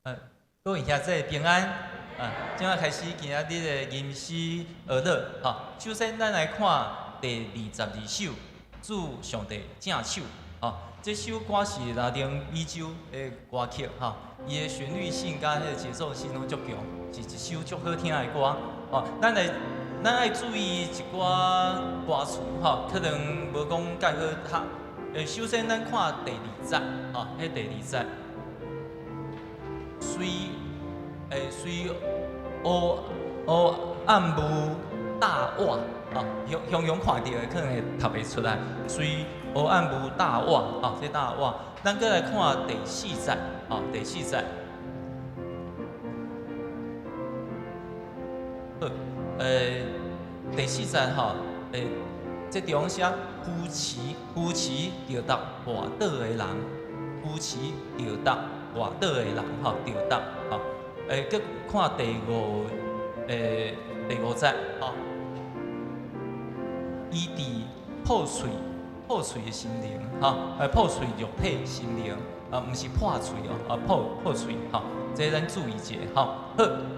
各位兄弟平安。今仔开始今仔日的吟诗而乐。首先，咱来看第22首《主上帝正手》。这首歌是拉丁美洲的歌曲，伊的旋律性甲迄个节奏性拢足强，是一首足好听的歌。咱爱注意一寡歌词，可能无讲介好读。首先，咱看第2节，迄第2节。虽黑暗无大瓦，向看到的可能会读袂出来。虽黑暗无大瓦，这大瓦，咱再来看第4节，第4节。好，第4节这地方写夫妻着达外岛的人，夫妻着达外岛的人，着达，佮看第5节，伊伫破碎的心灵，破碎肉体心灵，毋是破碎破碎，这咱注意者，好，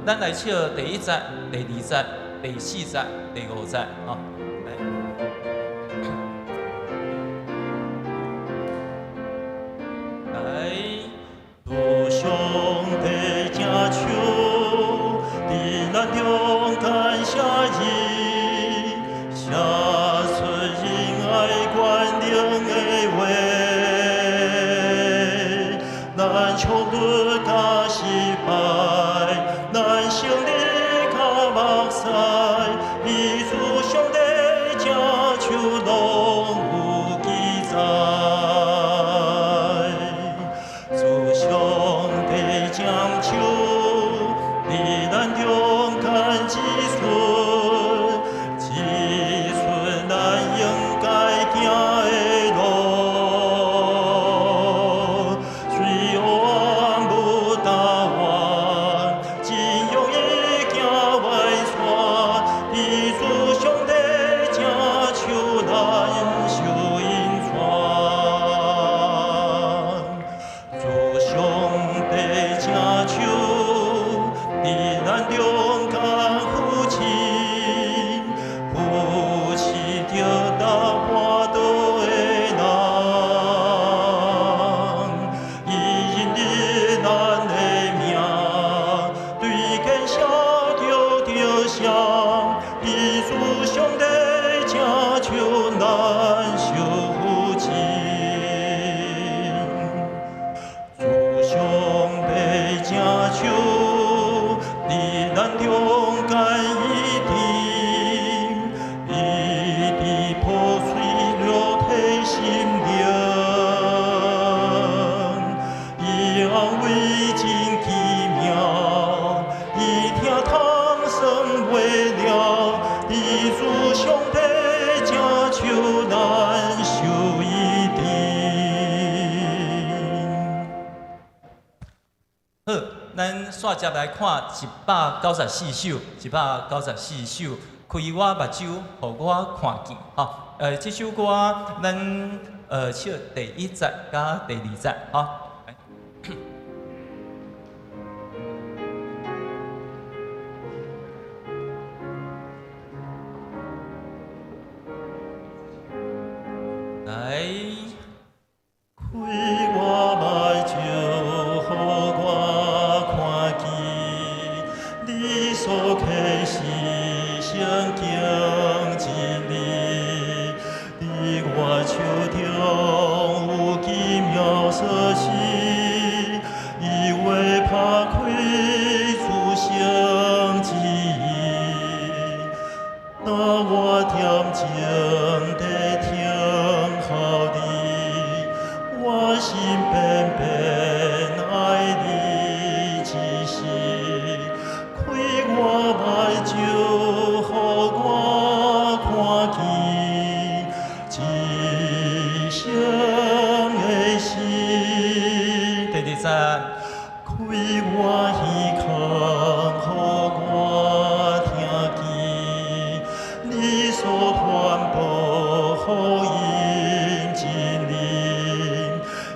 咱来唱第1节、第2节、第4节、第5节，煞接来看194首，194首，开我目睭，互我看见。这首歌咱唱第1节甲第2节，来。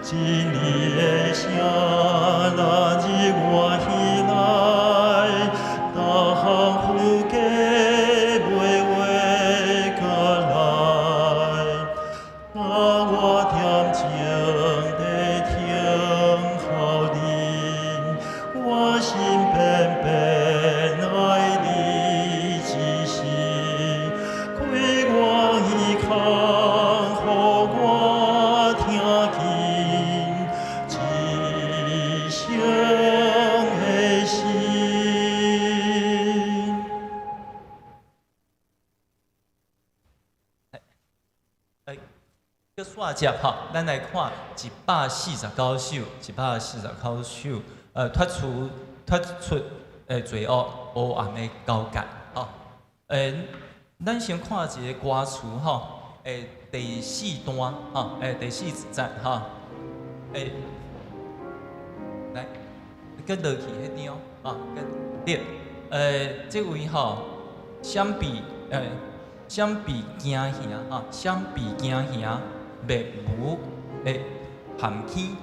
真理的声，那日我。错接吼，咱来看149首，149首，脱出罪恶黑暗的交界，吼。咱先看一个歌词吼，第4段吼，第4节吼，来，跟落去迄张吼，跟对，这位吼，相比惊吓吼，相比惊吓，灭无的含起，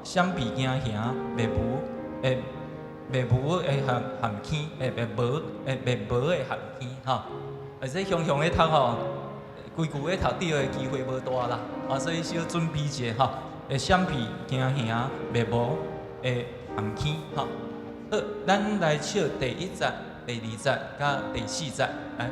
相比惊吓，灭无的。灭无的含起，灭无的含起，吼，这雄雄的读吼，规句的读对的机会无大啦，所以小准备一下吼，相比惊吓，灭无的含起，吼。好，咱来唱第1节、第2节、甲第4节，来。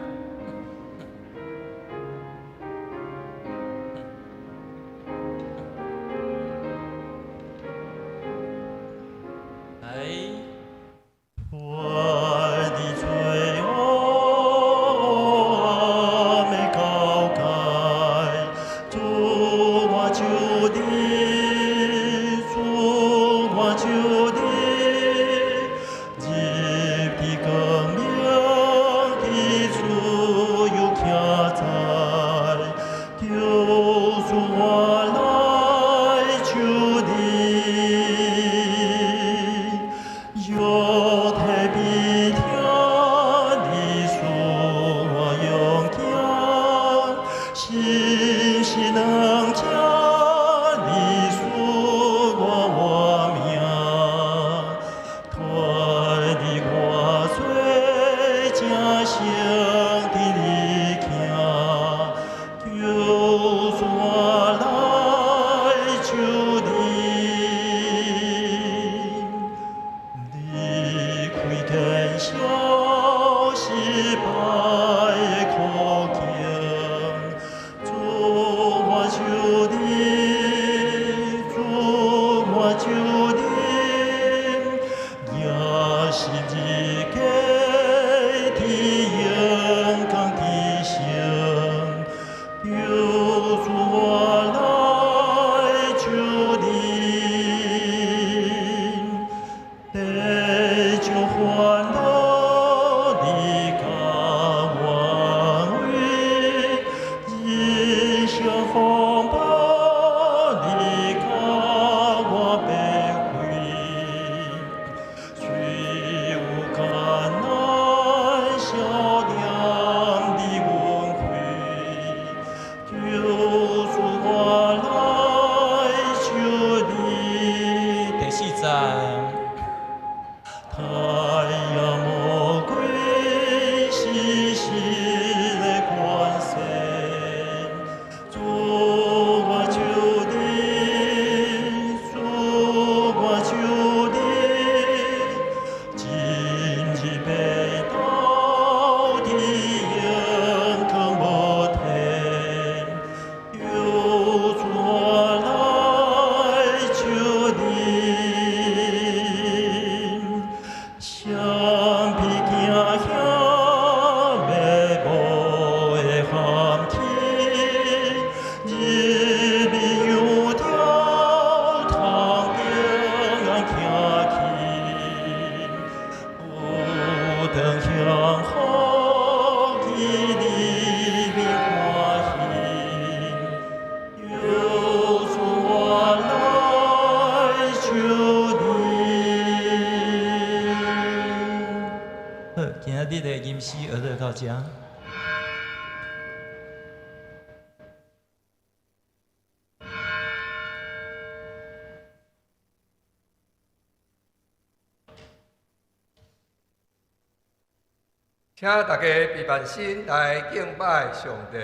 请大家闭慢心来敬拜上帝。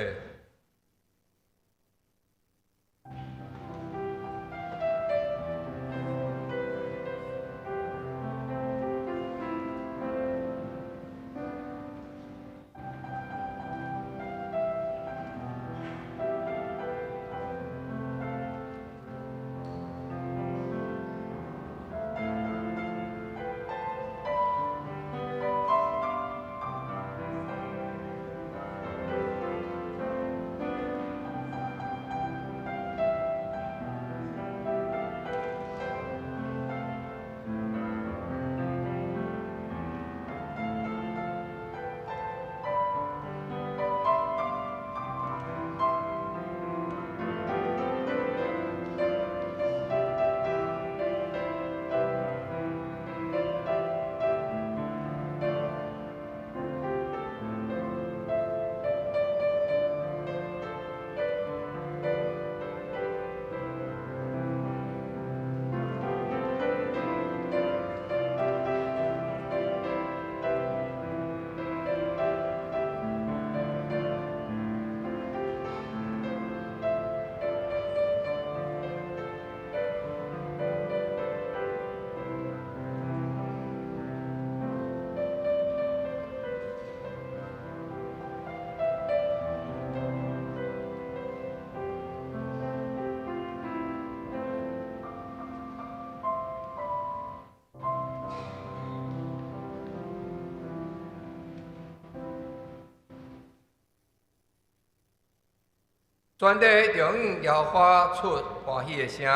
全地中耶和华出欢喜的声，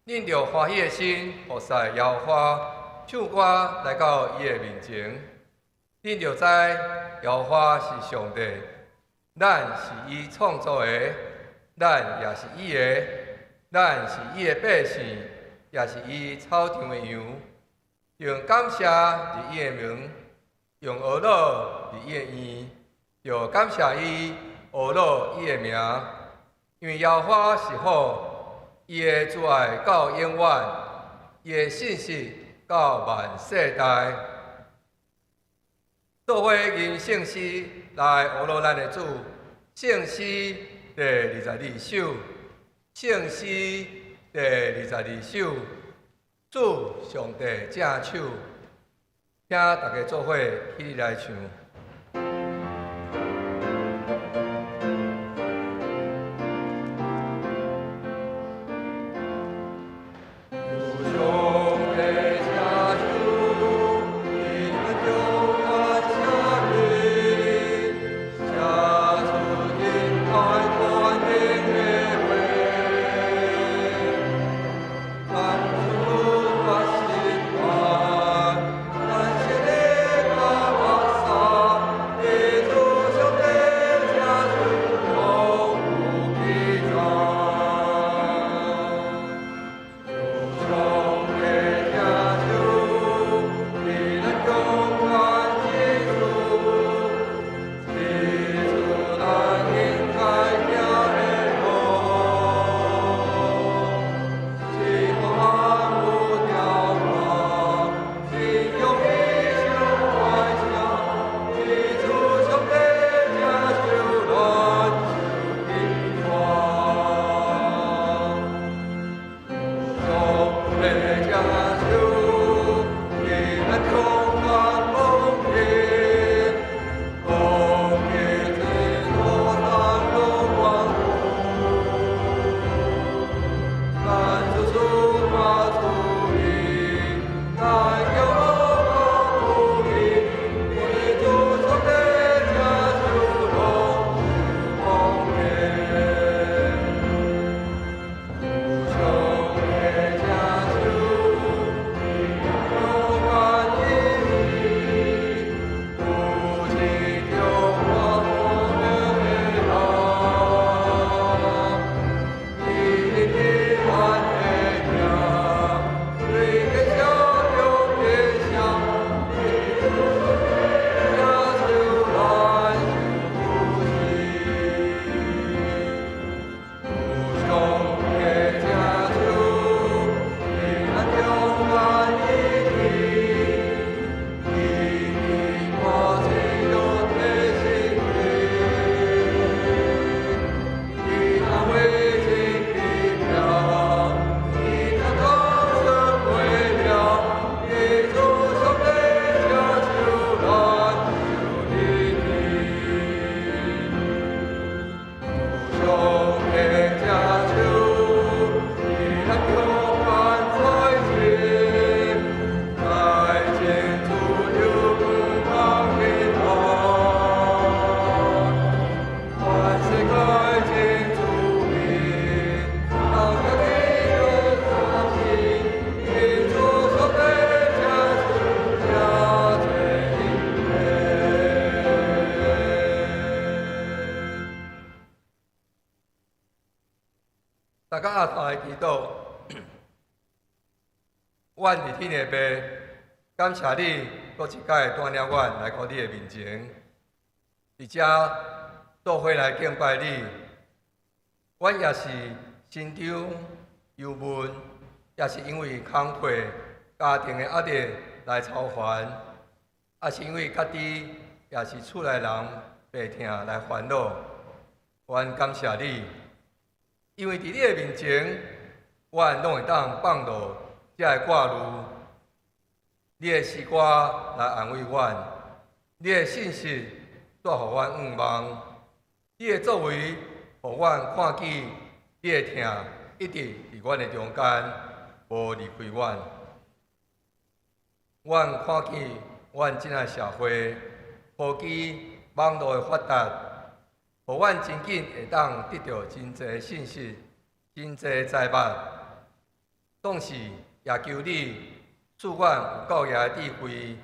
恁着欢喜的心，服侍耶和华，唱歌来到伊的面前。恁着知耶和华是上帝，咱是伊创造的，咱也是伊的，咱是伊的百姓，也是伊草场的羊。用感谢是伊的名，用学乐是伊的意，就感谢伊。学乐伊的名，因为耶和华是好，伊的慈爱到永远，伊的信实到万世代。做伙吟圣诗来学乐咱的主，圣诗第22首，圣诗第22首，主上帝正手，请大家做伙起立来唱。大家下头的祈祷，阮伫天的爸，感谢你，搁一届带领阮来到你的面前，伫遮做伙来敬拜你。阮也是心中忧闷，也是因为工课、家庭的压力来操烦，也是因为家己也是厝内人病痛来烦恼。阮感谢你。因为伫你的面前，阮拢会当放落这个挂路。你的诗歌来安慰阮，你的信息带互阮盼望，你的作为互阮看见你的疼一直伫阮的中间，无离开阮。阮看见阮即个社会，科技网络的发达，互互阮真紧会当得到真侪信息、真侪财物。总是也求你赐阮有够爷的智慧，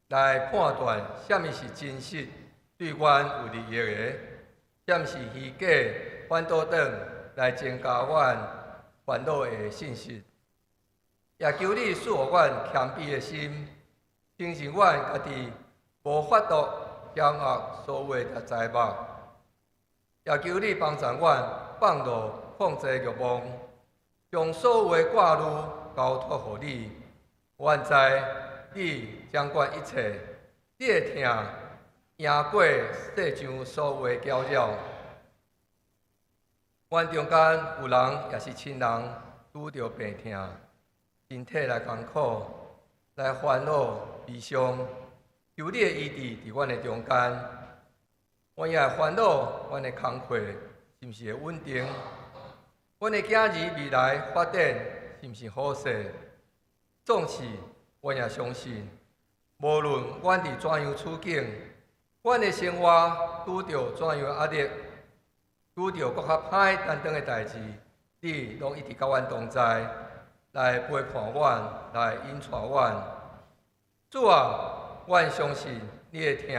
来判断什么是真实对阮有利益的，什么是虚假反倒转来增加阮烦恼的信息。也求你赐予阮谦卑的心，承认阮家己无法度掌握所有的财物。也求你帮助阮放落控制欲望，将所有的挂虑交托互你。阮知你掌管一切，你的听赢过世上所有的搅扰。阮中间有人也是亲人，拄着病痛，身体来艰苦，来烦恼悲伤，求你的医治伫阮的中间。阮也烦恼，阮的工课是毋是会稳定？阮的囝儿未来发展是毋是好势？总是阮也相信，无论阮伫怎样处境，阮的生活拄着怎样压力，拄着搁较歹担当的代志，你拢一直甲阮同在，来陪伴阮，来引带阮。主啊，阮相信你会听，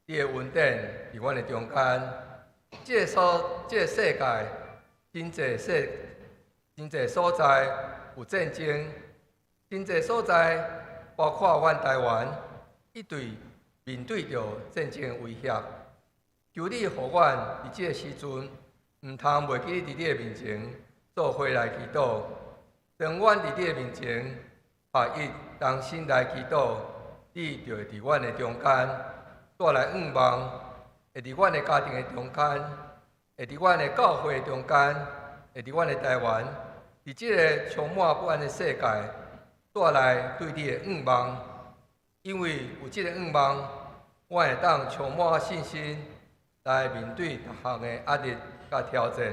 你的恩典伫阮的中间。这个世界，真侪所在有战争，真侪所在包括阮台湾，一对面对着战争威胁。求你互阮伫这个时阵，毋通袂记伫你的面前做伙来祈祷。当阮伫你的面前合一同心来祈祷，你就会伫阮的中间带来愿望，会伫阮的家庭的中间，会伫阮的教会的中间，会伫阮的台湾，伫这个充满不安的世界，带来对你的愿望。因为有这个愿望，我会当充满信心来面对各项的压力甲挑战。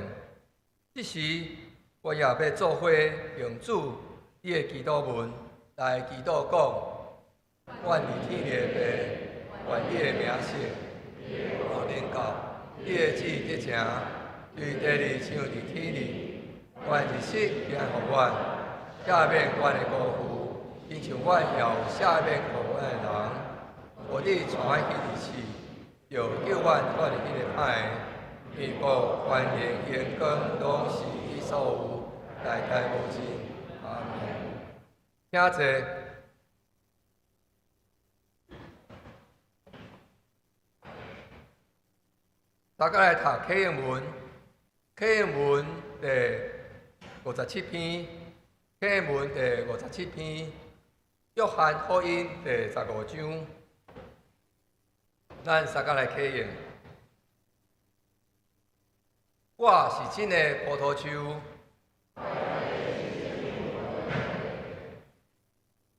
这时，我也要做伙用主你的祈祷文来祈祷讲：愿伫天的父，愿你的名圣，好领导，你的旨意得成，对地里像伫天里。愿日色平互阮，赦免阮的辜负，亲像阮也有赦免互阮的人。互你传迄日死，就叫阮脱离迄个歹的。面部欢迎眼光拢是你所有，代代无尽。阿门。请坐。大家来读《启应文》，《启应文》第57篇，《启应文》第57篇，《约翰福音》第15章。咱大家来启应。我是真的葡萄树，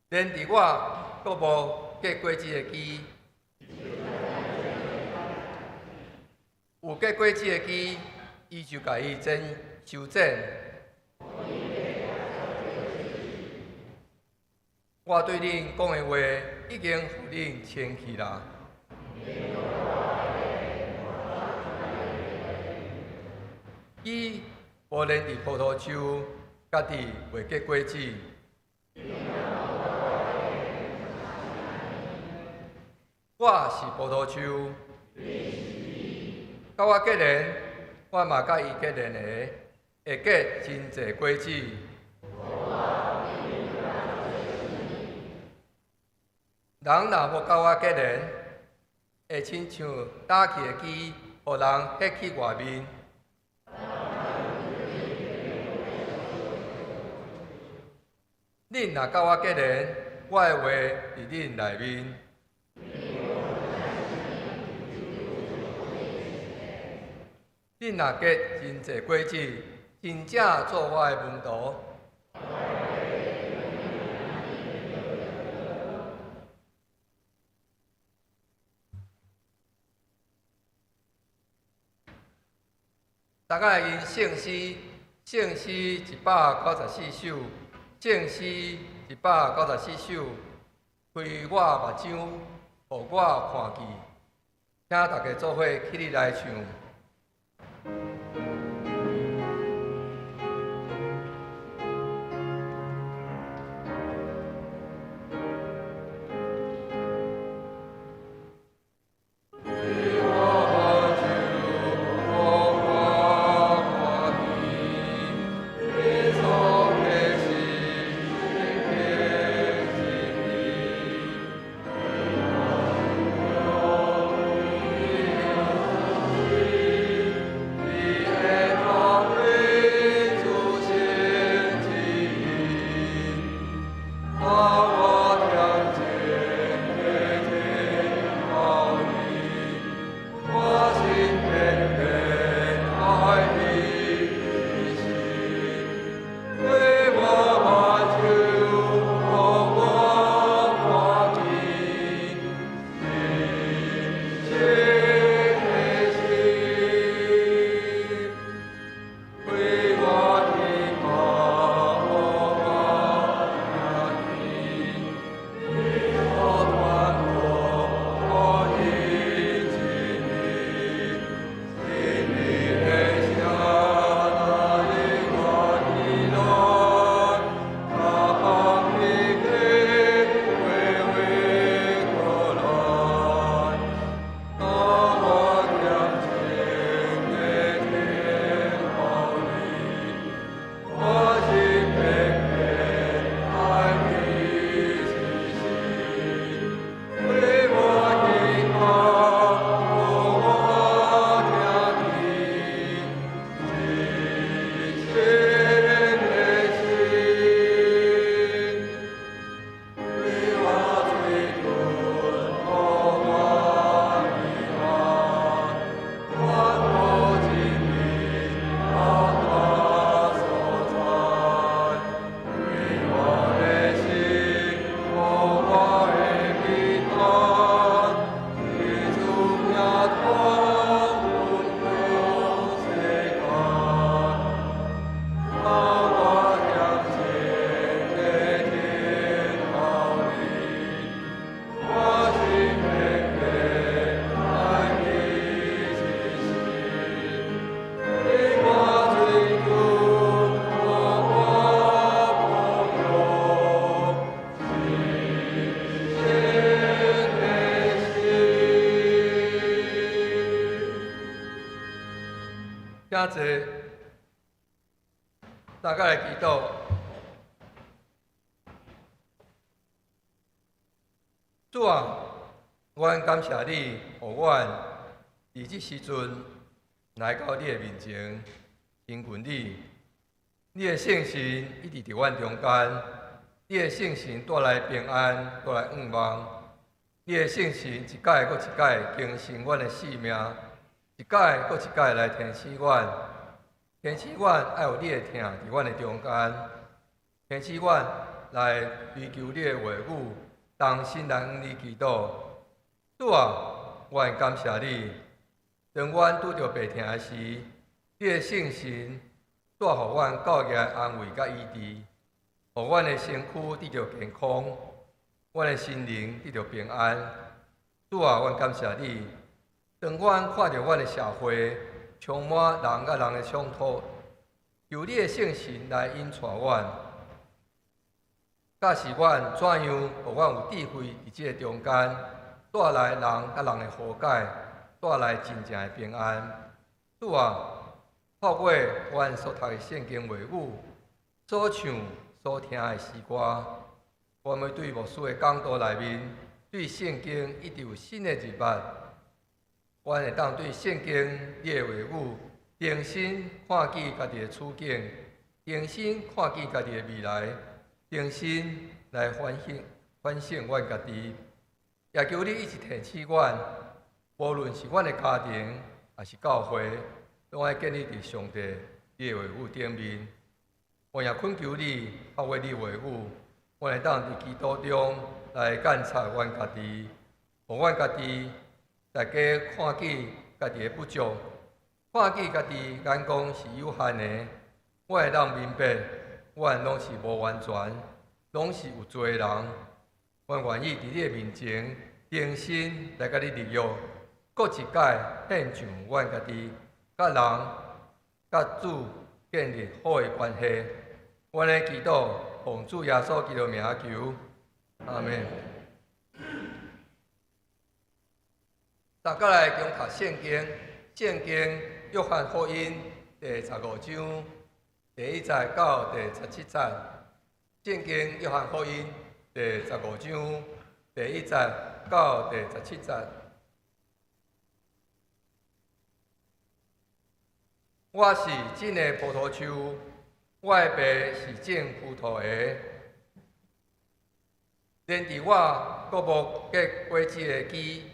连伫我阁无结果子的枝。有结果子的枝，伊就甲伊修剪。我对恁讲的话，已经互恁清去啦。伊无连伫葡萄树，家己袂结果子。我是葡萄树。甲我结连，我嘛甲伊结连的，会结真侪果子。人若无甲我结连，会亲像打去的枝，互人迄去外面。恁若甲我结连，我的话伫恁内面。恁若结真侪果子，真正做我的门徒。大家来因圣诗194首，圣诗194首，开我目睭，互我看见，请大家做伙起立来唱。请坐，大家来祈祷。主啊，阮感谢你，互阮伫即时阵来到你的面前，亲近你。你的圣神一直伫阮中间，你的圣神带来平安，带来盼望。你的圣神一届搁一届更新阮的性命。一届搁一届来提醒阮，提醒阮爱有你的疼伫阮的中间，提醒阮来追求你的话语，同心来向你祈祷。主啊，阮感谢你，当阮拄着病痛的时，你的圣神带互阮教育的安慰甲医治，互阮的身躯得着健康，阮的心灵得着平安。主啊，阮感谢你。当阮看到阮的社会充满人甲人的冲突，由你的圣神来引带阮，教示阮怎样，互阮有智慧伫即个中间，带来人甲人的和解，带来真正的平安。主啊，透过阮所读的圣经话语，所唱所听的诗歌，我们对牧师的讲道内面，对圣经一直有新的入捌。阮会当对圣经你的话语，重新看见家己的处境，重新看见家己的未来，重新来反省阮家己。也求你一直提醒阮，无论是阮的家庭，还是教会，拢爱建立伫上帝你的话语顶面。我也恳求你，透过你的话语，阮会当伫基督中来检察阮家己，互阮家己。大家看见家己的不足，看见家己眼光是有限的，我会当明白，阮拢是无完全，拢是有罪的人。阮愿意伫你的面前，重新来甲你立约，各一届献上阮家己，甲人、甲主建立好诶关系。阮诶祈祷，奉主耶稣基督名求，阿门。大家来共读圣经，圣经约翰福音第15章第1节到第17节。圣经约翰福音第15章第1节到第17节。我是真诶葡萄树，我诶爸是种葡萄园。连伫我阁无结果子诶枝，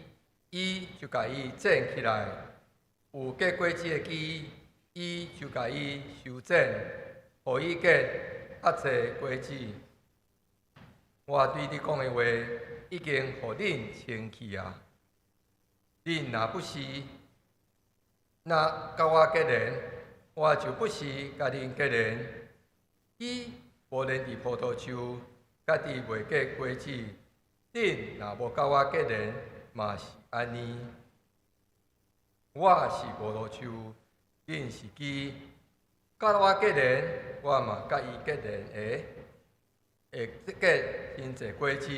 伊就甲伊种起来；有结果子诶枝，伊就甲伊修整，互伊结较侪果子。我对你讲诶话，已经互恁清气啊！恁若不是甲我结连，我就不是甲恁结连。伊无连伫葡萄树，家己袂结果子，恁若无甲我结连，嘛是安尼。我是葡萄树，恁是枝，甲我结连，我嘛甲伊结连会结真侪果子。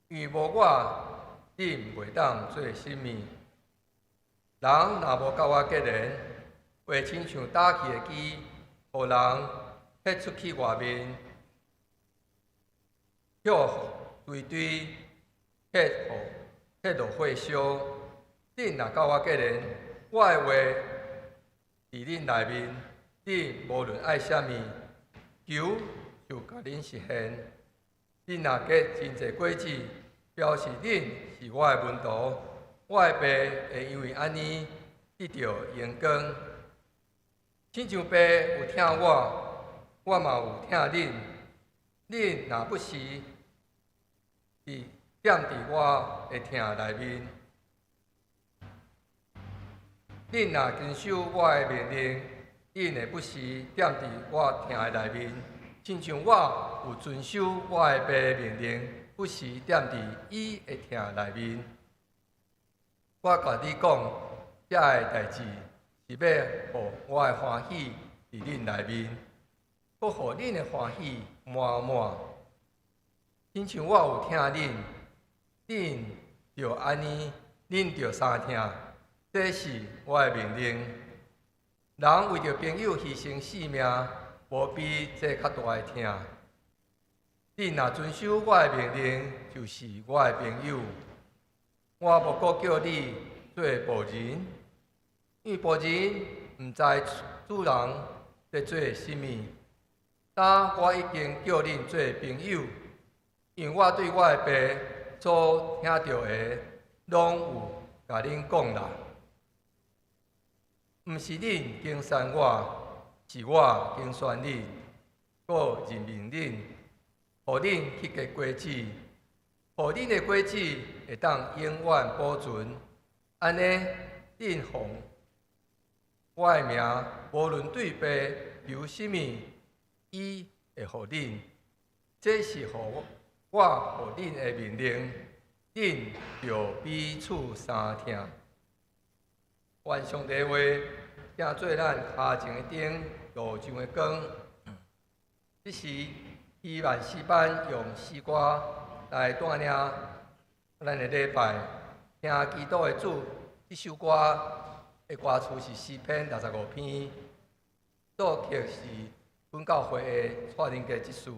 因无我，恁袂当做甚物。人若无甲我结连，会亲像打去的枝，互人迄出去外面，歇堆堆，迄落火烧。恁若甲我结连，我的话伫恁内面，恁无论爱啥物，求就甲恁实现。恁若结真侪果子，表示恁是我的门徒。我的爸会因为安尼得到荣光。亲像爸有听我，我嘛有听恁。恁若不是踮伫我的听内面，恁若遵守我的命令，恁会不是踮伫我听的内面，亲像我有遵守我的爸的命令，不是踮伫伊的听内面。我甲你讲，遮个代志是要互我的欢喜伫恁内面，要互恁的欢喜满满。亲像我有听恁，恁着安尼，恁着相听。这是我的命令。人为着朋友牺牲性命，无比这较大的疼。恁若遵守我的命令，就是我的朋友。我无过叫你做仆人，因为仆人毋知主人在做甚物。但我已经叫恁做朋友，因为我对我的爸所听到的，拢有甲恁讲啦。毋是恁经选我，是我经选恁，我任命恁，互恁去结果子，互恁的果子会当永远保存。安尼，恁奉我的名，无论对爸求甚物，伊会互恁。这是互我互恁的命令，恁着彼此相听。愿上帝话，正做咱脚前的灯，路上的光。这时，伊万诗班用诗歌来带领咱的礼拜。听基督的主，这首歌的歌词是诗篇65篇，作曲是本教会的蔡仁杰执事。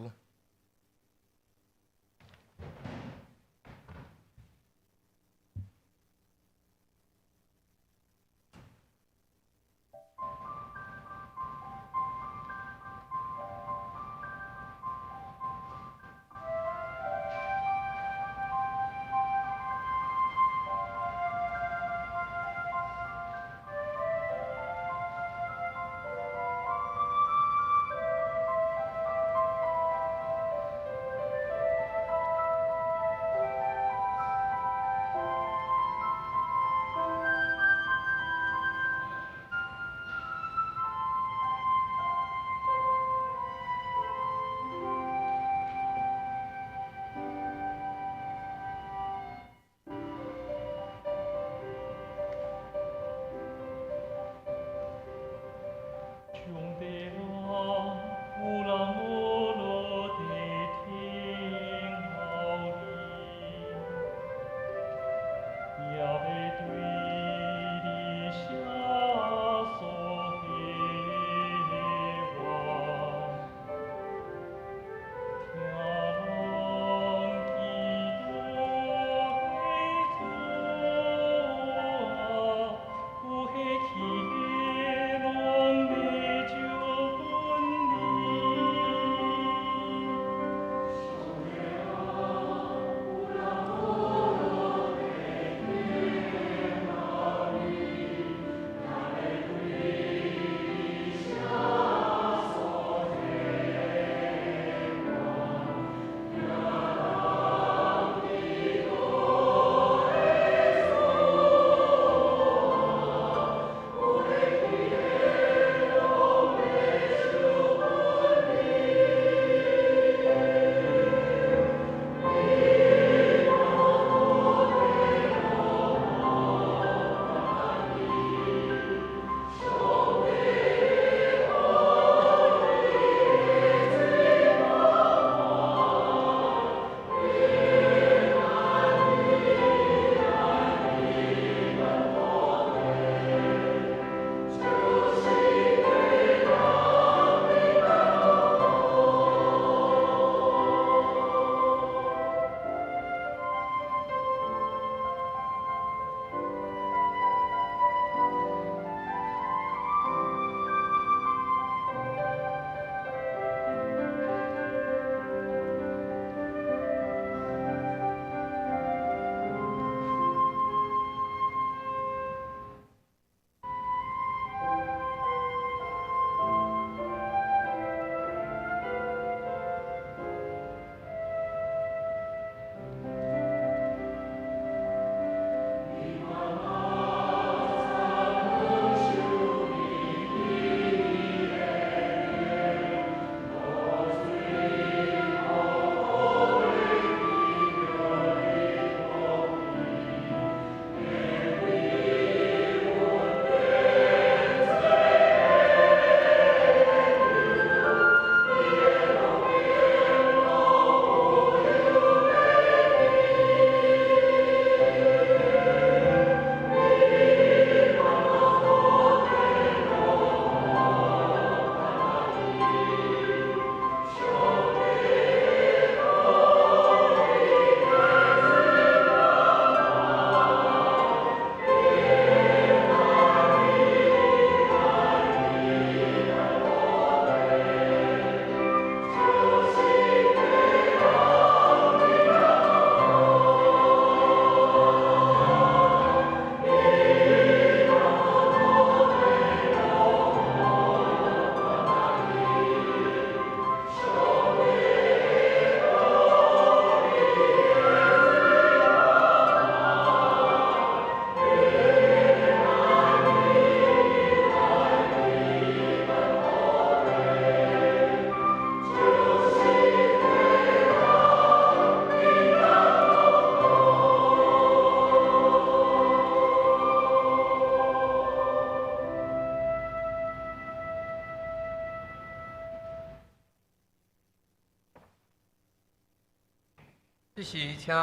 这时请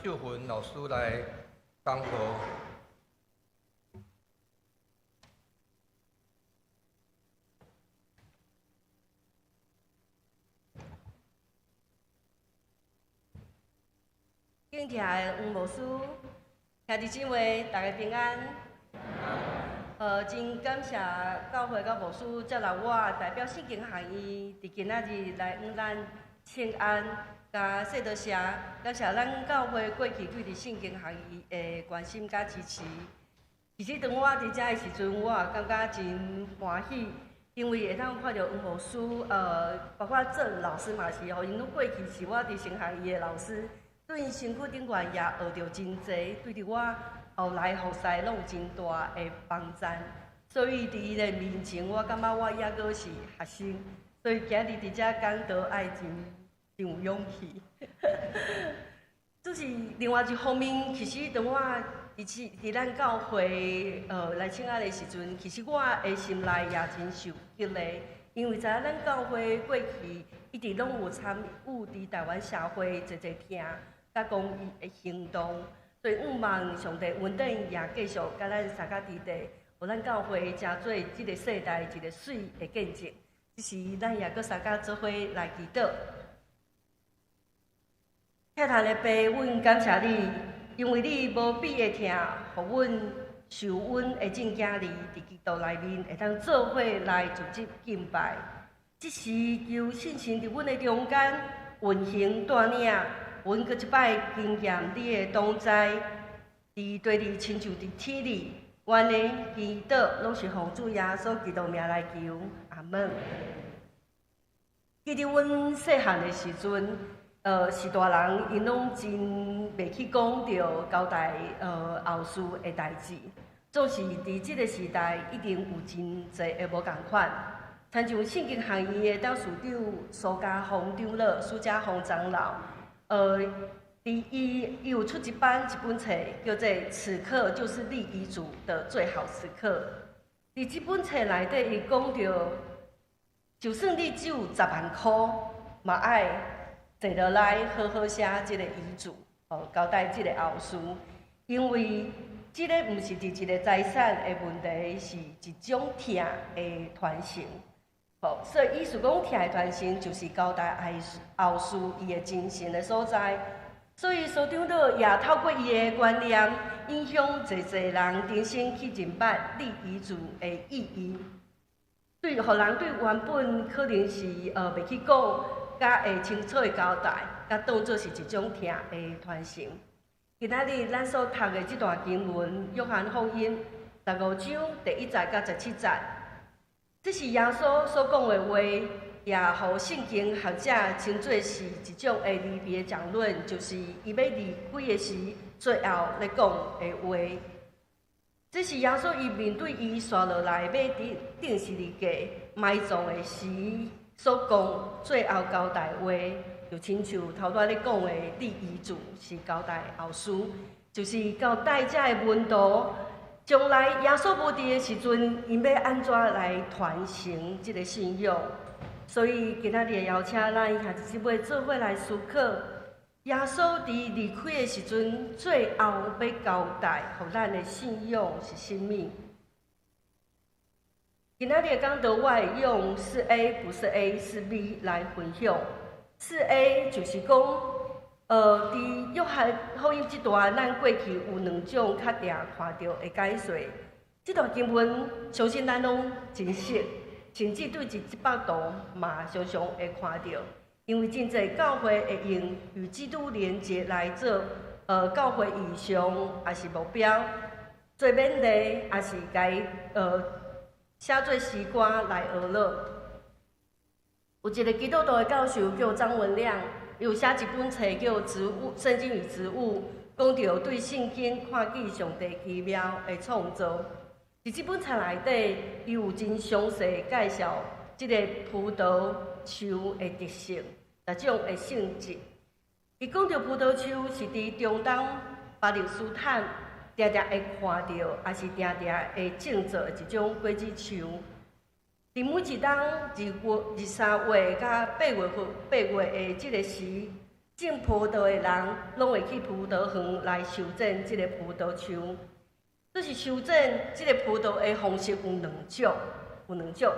秀芬老师来讲课。敬听的黄牧师，兄弟姊妹，大家平安。真感谢教会甲牧师接纳我代表圣经学院，伫今仔日来向咱请安，甲说多谢，感谢咱教会过去对伫圣经学院的关心甲支持。其实当我伫遮的时阵，我也感觉真欢喜，因为会当看到黄牧师，包括郑老师嘛是，吼，因过去是我伫神学院的老师。对因身躯顶悬也学着真侪，对着我后来后世拢有真大的帮助。所以伫伊的面前，我感觉我抑阁是学生，所以今日伫遮讲道爱真有勇气。就是另外一方面，其实当我伫咱教会来请安的时阵，其实我的心内也真受激励，因为知影咱教会过去一直拢有参与伫台湾社会侪听。甲公益的行动，所以望上帝稳定也继续甲咱三甲伫地，互咱教会成做即个世代一个水的见证。即时咱也搁三甲做伙来祈祷。遐谈的爸，阮感谢你，因为你无比的疼，互阮受阮的正经儿伫基督内面会当做伙来组织敬拜。即时求信心伫阮的中间运行带领。阮搁一摆经验你的同在，伫地里亲像伫天里，愿的祈祷拢是奉主耶稣基督名来求，阿门。记得阮细汉的时阵，是大人因拢真袂去讲着交代后事的代志，总是伫即个时代一定有真侪会无共款。参像圣经学院的董事长苏家宏长老、苏家宏长老。伊有出一本册，叫做《此刻就是立遗嘱的最好时刻》。伫即本册内底，伊讲到，就算你只有10万块，嘛爱坐落来好好写即个遗嘱，交代即个后事。因为即个毋是伫一个财产的问题，是一种疼的传承。所以意思讲，疼的传承就是交代后事伊的精神的所在。所以苏长老也透过伊的观念，影响侪人重新去认捌立遗嘱的意义。对，互人对原本可能是袂去讲，甲会清楚的交代，甲当作是一种疼的传承。今仔日咱所读的这段经文《约翰福音》15章第1节到17节。这是耶稣所讲的话，也互圣经学者称作是一种离别的讲论，就是伊要离开的时，最后咧讲的话。这是耶稣伊面对伊刷落来要定十字架埋葬的时所讲最后交代的话，就亲像头拄咧讲的立遗嘱是交代后事，就是交代遮的门徒。将来耶稣无伫的时阵，因要安怎来传承即个信仰？所以今仔日邀请咱兄弟姊妹做伙来思考，耶稣伫离开的时阵，最后要交代互咱的信仰是甚物？今仔日讲到我会用4A 不是 A 是 B 来分享。4A 就是讲。伫约翰福音这段，咱过去有2种较常看到的解说。这段经文，相信咱拢真熟，甚至对一百度嘛常常会看到。因为真侪教会会用与基督连结来做教会意向，也是目标，做勉励，也是该写做诗歌来学乐。有一个基督徒的教授叫张文亮。有写一本册叫《圣经与植物》，讲到对圣经看见上帝奇妙的创造。伫这本册内底，伊有真详细介绍即个葡萄树的特性、6种的性质。伊讲到葡萄树是伫中东巴勒斯坦常常会看到，也是常常会种植的一种果子树。伫每一冬2、3月甲8月的即个时，种葡萄的人，拢会去葡萄园来修整即个葡萄树。就是修整即个葡萄的方式有两种。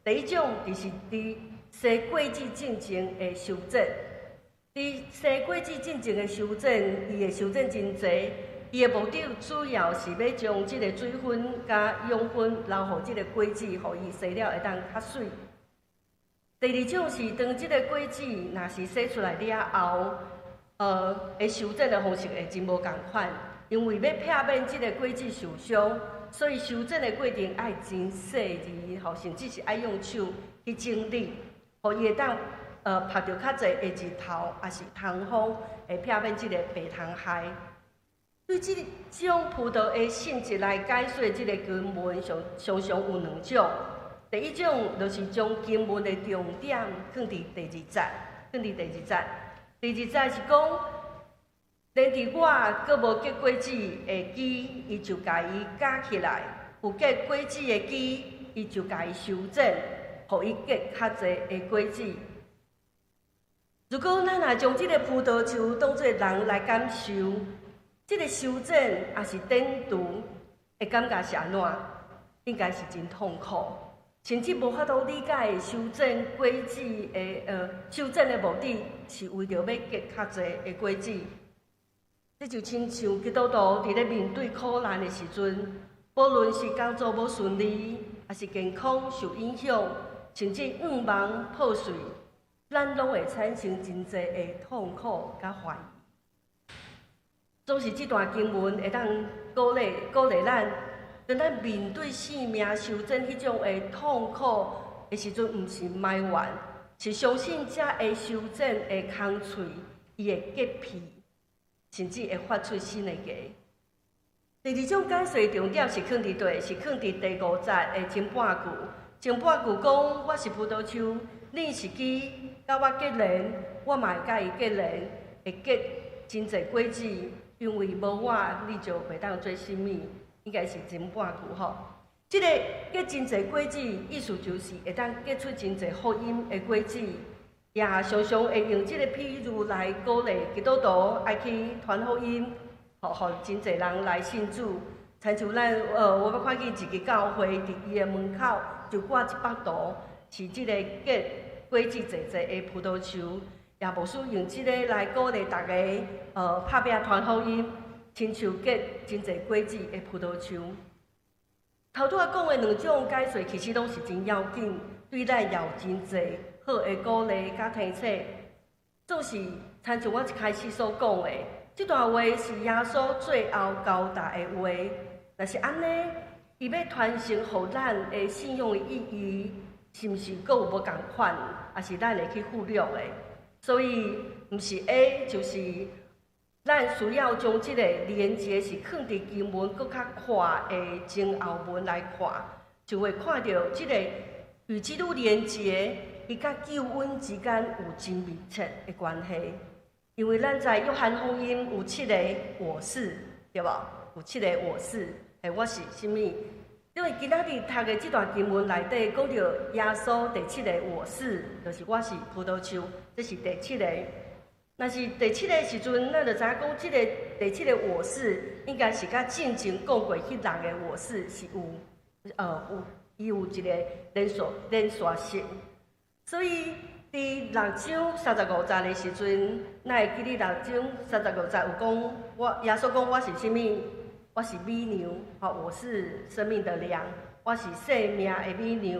第一种就是伫西果子进前的修整。伫西果子进前的修整，伊会修整真侪。伊的目的主要是要将即个水分甲养分留互即个果子，互伊洗了会当较水。第二种是当即个果子若是洗出来了后，的修整的方式会真无共款，因为要避免即个果子受伤，所以修整的过程爱真细致，吼，甚至是爱用手去整理，互伊会当晒着较侪的日头，也是通风，会避免即个白虫害。对即种葡萄的性质来解说，即个经文常常有两种。第一种就是将经文的重点放伫第二节，第二节是讲，连伫我阁无结果子的枝，伊就甲伊夹起来；有结果子的枝，伊就甲伊修整，互伊结较侪的果子。如果咱若将即个葡萄树当作人来感受，即个修整也是点读，会感觉是安怎？应该是真痛苦，甚至无法度理解修整果子的修整的目的是为着要结较侪的果子。这就亲像基督徒伫咧面对苦难的时阵，无论是工作无顺利，还是健康受影响，甚至愿望破碎，咱拢会产生真侪的痛苦甲怀疑。总是这段经文会当鼓励咱，当咱面对生命受整迄种的痛苦的时阵，毋是埋怨，是相信这会修整的空喙，伊会结皮，甚至会发出新的芽。第二种解说重点是放伫第第5节的前半句。前半句讲：我是葡萄树，你是枝，甲我结连，我嘛会甲伊结连，会结真侪果子。因为无我，你就袂当做甚物，应该是前半句吼。即个结真侪果子，意思就是会当结出真侪福音的果子，也常常会用即个譬喻来鼓励基督徒爱去传福音，互真侪人来信主。亲像咱我要看见一个教会伫伊的门口就挂一幅图，是即个结果子侪侪的葡萄树。也无需用即个来鼓励大家，拍拼传福音，亲像结真侪果子的葡萄树。头拄仔讲的两种解说，其实拢是真要紧，对咱也有真侪好的鼓励甲提醒。总是亲像我一开始所讲的，这段话是耶稣最后交代的话。若是安尼，伊要传承互咱的信仰的意义，是毋是阁有无共款，也是咱会去忽略的？所以，毋是 A， 就是咱需要将即个连结是放伫经文搁较宽的前后文来看，就会看到即个与基督连结，伊甲救恩之间有真密切的关系。因为咱在约翰福音有7个我是，对无？有7个我是，我是甚物？因为今仔日读的这段经文内底讲到耶稣第7个我是，就是我是葡萄树，这是第7个。若是第7个时阵，咱就知影讲这个第7个我是，应该是甲进前讲过迄6个我是是伊有一个连续性。所以伫6章35节的时阵，咱会记得6章35节有讲耶稣讲我是甚物？我是美牛，我是生命的粮，我是生命的美牛。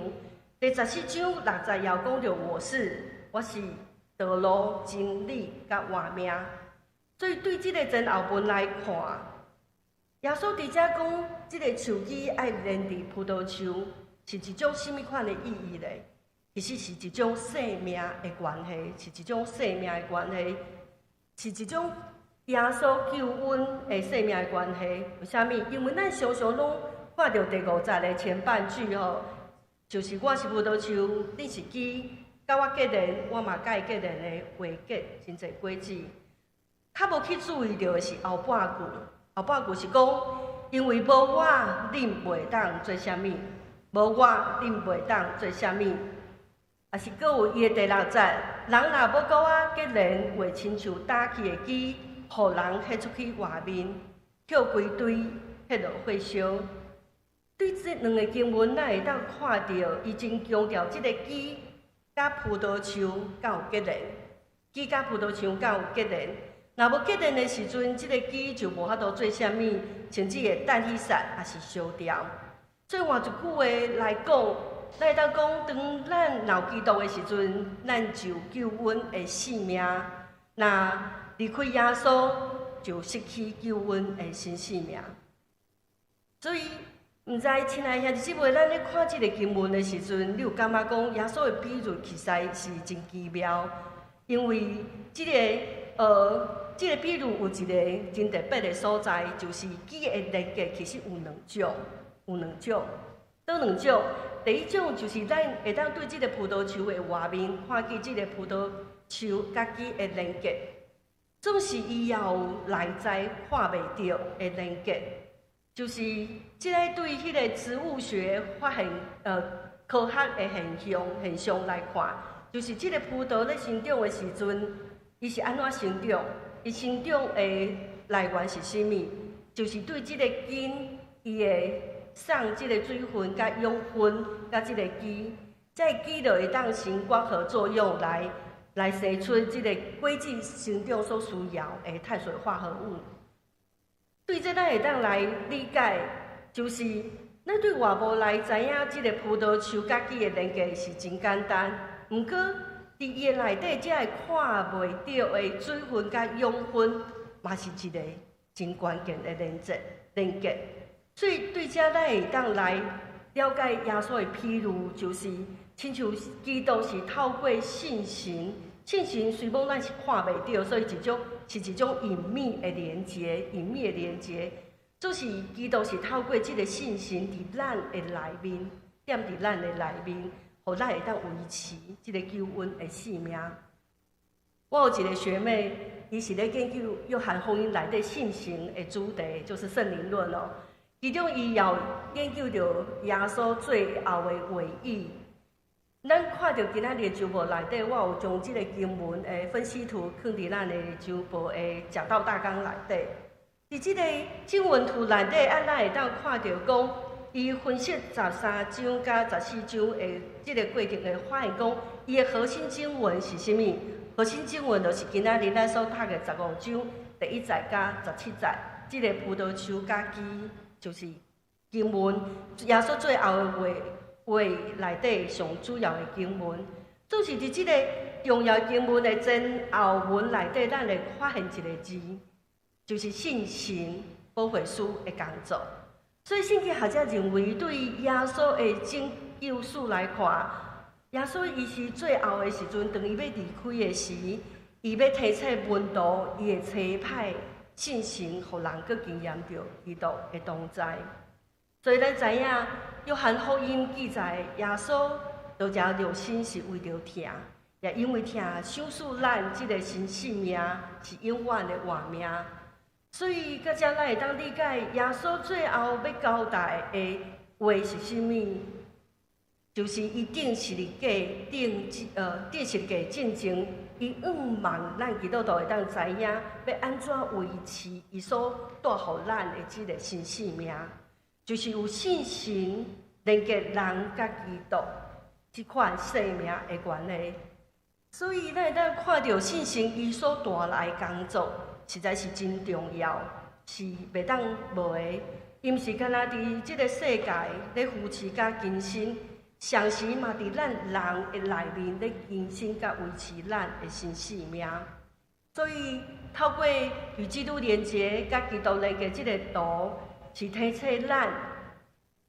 第14章6节也讲到我是道路、真理甲活命。所以对这个前后文来看，耶稣伫遮讲，这个树枝爱连伫葡萄树，是一种甚物款的意义呢？其实是一种生命的关系，是一种耶稣救恩的生命的关系。为虾米？因为咱常常拢看到第5节的前半句吼，就是我是葡萄树，你是枝，甲我结连，我嘛甲伊结连的，会结真侪果子。较无去注意到的是后半句是讲，因为无我，恁袂当做虾米？无我，恁袂当做虾米？也是搁有伊的第六节，人若要搁我结连画亲像打起的枝，互人迄出去外面，捡归堆，迄落火烧。对这两个经文，咱会当看到，伊真强调即个枝甲葡萄树敢有结连，枝甲葡萄树敢有结连。若无结连的时阵，即个枝就无法度做啥物，甚至会等去散，也是烧掉。所以换一句话来讲，咱会当讲，当咱闹基督的时阵，咱就救恩的性命；若离开耶稣，就失去救恩的新性命。所以，毋知亲爱兄弟姊妹，咱咧看即个经文的时阵，你有感觉讲耶稣的比喻其实是真奇妙？因为即个比喻有一个真特别的所在，就是枝的连结其实有两种，倒两种。第一种就是咱会当对即个葡萄树的外面看见即个葡萄树甲枝的连结，总是伊也有内在看袂到的连结，就是即个对迄个植物学发现科学的现象来看，就是即个葡萄咧生长的时阵，伊是安怎生长？伊生长的来源是啥物？就是对即个根，伊会送即个水分、甲养分、甲即个枝，这枝就会当成光合作用来生出即个果子生长所需要的碳水化合物。对这咱会当来理解，就是咱对外部来知影即个葡萄树甲枝的连接是真简单，毋过伫伊的内底，才会看袂到的水分甲养分，嘛是一个真关键的连接。所以对这咱会当来了解耶稣的譬喻，就是亲像基督是透过信心虽讲咱是看袂到，所以是一种隐秘的连接，就是基督是透过这个信心伫咱的内面，踮伫咱的内面，互咱会当维持这个救恩的性命。我有一个学妹，伊是咧研究约翰福音内底信心的主题，就是圣灵论哦。其中伊也研究到耶稣最后的话语。咱看到今仔日周报内底，我有将即个经文的分析图放伫咱的周报的讲道大纲内底。伫即个经文图内底，咱会当看到讲，伊分析13章甲14章的即个过程，会发现讲，伊的核心经文是啥物？核心经文就是今仔日咱所读的15章第1节甲17节，即个葡萄树甲枝。就是经文，耶稣最后的话内底上主要的经文，总是伫即个重要经文的前后文内底，咱会发现一个字，就是信心保惠师的工作。所以圣经学者认为，对耶稣的拯救史来看，耶稣伊是最后的时阵，当伊要离开的时，伊要提出门徒，伊会差派。信心，互人搁经验到基督的同在。所以咱知影，约翰福音记载，耶稣到这肉身是为着疼，也因为疼，想使咱即个新性命是永远的活命。所以，搁则咱会当理解，耶稣最后要交代的话是啥物？就是伊定时日定时日进前。伊望咱基督徒会当知影，要安怎维持伊所带互咱的即个新性命，就是有信心连接人甲基督即款生命的关系。所以咱会当看到信心伊所带来的工作，实在是真重要，是袂当无的。伊毋是干那伫即个世界咧扶持甲更新。常时嘛，伫咱人的内面咧更新甲维持咱的新性命，所以透过与基督连结、甲基督连结即个图，是提醒咱。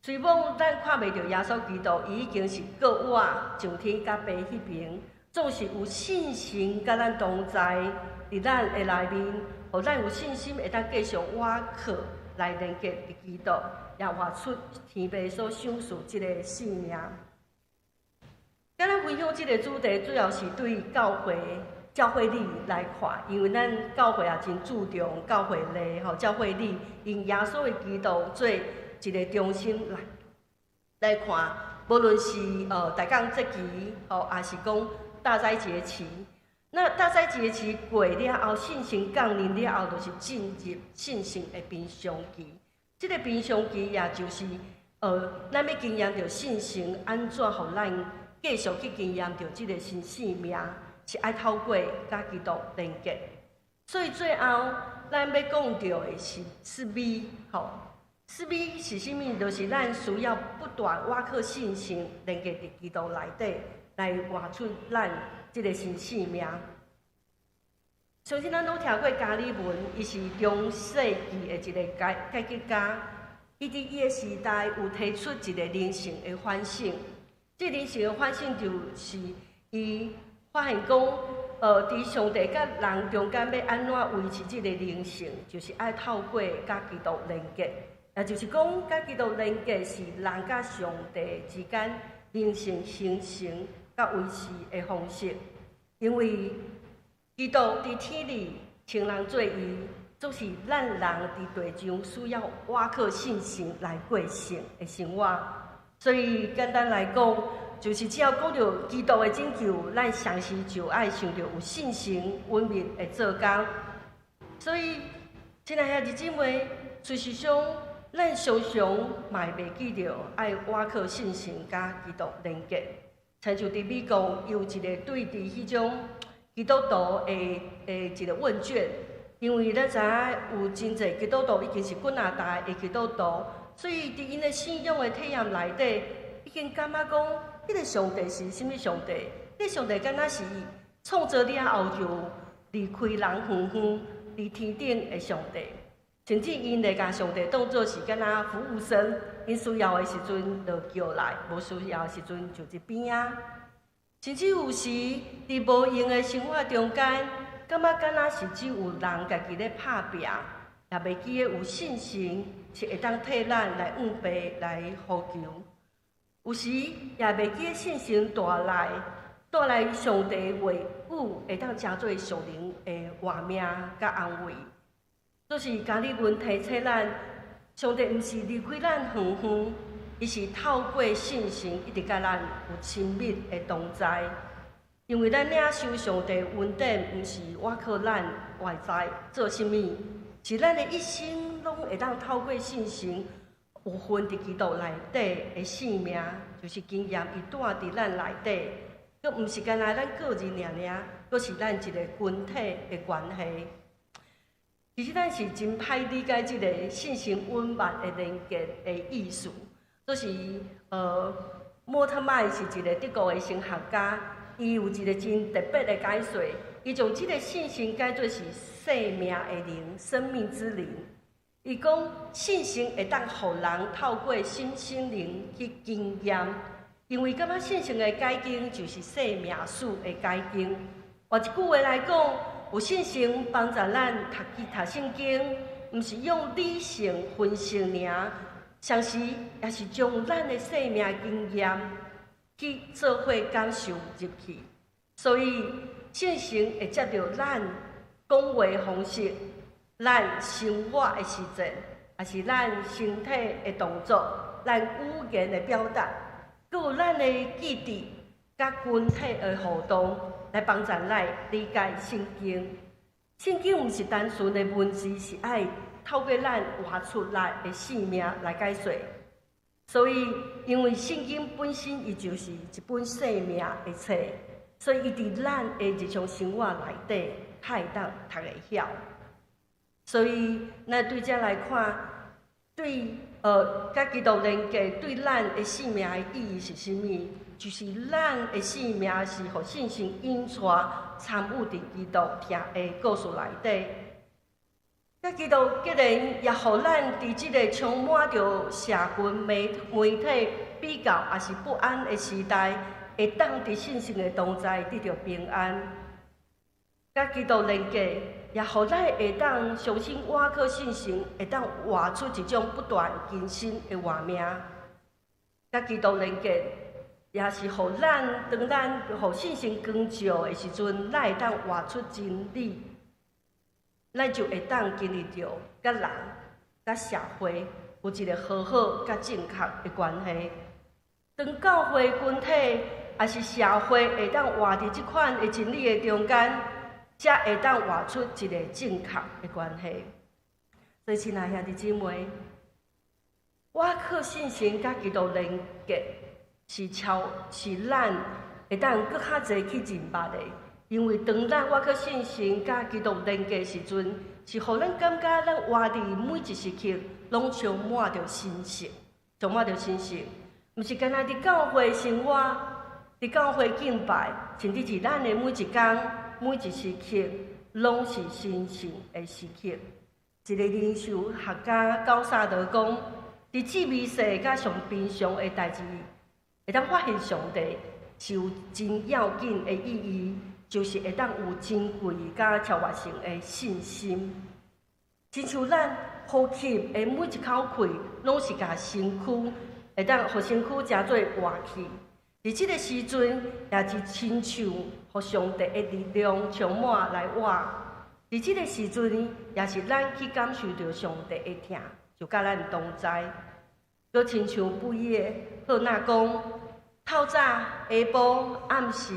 虽讲咱看袂到耶稣基督，伊已经是搁活上天甲爸迄边，总是有信心甲咱同在伫咱的内面，互咱有信心会当继续活靠来连结伫基督。也活出天父所赏赐即个性命。今日分享即个主题，主要是对教会理来看，因为咱教会也真注重教会礼教会理，用耶稣的基督做一个中心来看，无论是大港节期，还是讲大斋节期。那大斋节期过了后，信心降临了后，就是进入信心的平常期。这个平常期也就是，咱要经验着信心，安怎互咱继续去经验着这个新生命，是爱透过甲基督连结。所以最后，咱要讲到的是四味，四味是啥物？就是咱需要不断挖靠信心，连接伫基督内底，来活出咱即个新生命。相信咱都听过加里文，伊是中世纪的一个解决家，伊伫伊的时代有提出一个人性的反省。这人性的反省就是伊发现讲，伫上帝甲人中间要安怎维持这个人性，就是爱透过甲基督连结。也就是讲，甲基督连结是人甲上帝之间人性形成甲维持的方式。因为基督伫天里称人做义，就是咱人伫地上需要挖靠信心来过生的生活。所以简单来讲，就是只要讲到基督的拯救，咱常时就爱想到有信心、稳定的做工。所以，亲爱兄弟姊妹，事实上，咱常常嘛会袂记着爱挖靠信心甲基督连结。亲像伫美国有一个对伫迄种基督徒的一个问卷，因为咱知影有真侪基督徒已经是加拿大的基督徒。所以，伫因的信仰的体验内底，已经感觉讲，迄个上帝是甚物上帝？迄个上帝敢若是创造了后就离开人远远，离天顶的上帝。甚至因会甲上帝当作是敢若服务生，因需要的时阵就叫来，无需要的时阵就一边啊。甚至有时伫无用的生活中间，感觉敢若是只有人家己咧拍拼，也袂记得有信心。是会当替咱来仰拜来呼求，有时也袂记信心带来上帝话语，会当成做属灵的活命甲安慰。就是加里文提醒咱，上帝毋是离开咱远远，伊是透过信心一直甲咱有亲密的同在。因为咱领受上帝恩典，毋是我靠咱外在做甚物。是咱的一生拢会当透过信心，有份伫基督内底的生命，就是经验伊带伫咱内底，佮毋是干那咱个人尔，佮是咱一个群体的关系。其实咱是真歹理解即个信心稳密的连结的意思，就是莫特麦是一个德国的神学家，伊有一个真特别的解说。伊将即个信心解做是生命的灵，生命之灵。伊讲信心会当互人透过新心灵去经验，因为感觉信心的解经就是生命史的解经。换一句话来讲，有信心帮助咱读圣经，毋是用理性分析尔，常时也是将咱的生命经验去做伙感受入去，所以。信心会接着咱讲话方式、咱生活的实践，也是咱身体的动作、咱语言的表达，佮有咱的记忆甲群体的互动，来帮助咱理解圣经。圣经毋是单纯的文字，是爱透过咱活出来的生命来解说。所以，因为圣经本身伊就是一本生命的册。所以，伊伫咱的日常生活内底，较会当读会晓。所以，咱对这来看，对甲基督连结对咱的生命的意义是甚物？就是咱的生命是互信心引带参与伫基督听的故事内底。甲基督既然也互咱伫即个充满着社群媒体比较也是不安的时代。会当伫信心的同在得到平安，甲基督连结，也互咱会当相信挖靠信心，会当活出一种不断更新的活命。甲基督连结，也是互咱当咱互信心光照的时阵，咱会当活出真理，咱就会当经历着甲人、甲社会有一个好甲正确的关系。当教会群体也是社会会当活伫即款的真理的中间，才会当活出一个正确的关系。所以，亲爱兄弟姊妹，我靠信心甲基督连结，是咱会当搁较侪去认捌的。因为当我靠信心甲基督连结时阵，是互咱感觉咱活伫每一时刻拢充满着信息，充满着信息。毋是干那伫教会生活，伫教会敬拜，甚至是咱的每一天、每一时刻，拢是神圣的时刻。一个灵修学家高萨德讲，伫至微细甲上平常的代志，会当发现上帝是有真要紧的意义，就是会当有珍贵甲超越性的信心。亲像咱呼吸的每一口气，拢是甲身躯会当互身躯诚做活气。伫即个时阵，也是亲像互上帝的力量充满来活。伫即个时阵，也是咱去感受到上帝的疼，就甲咱同在。搁亲像不夜赫那讲，透早、下晡、暗时，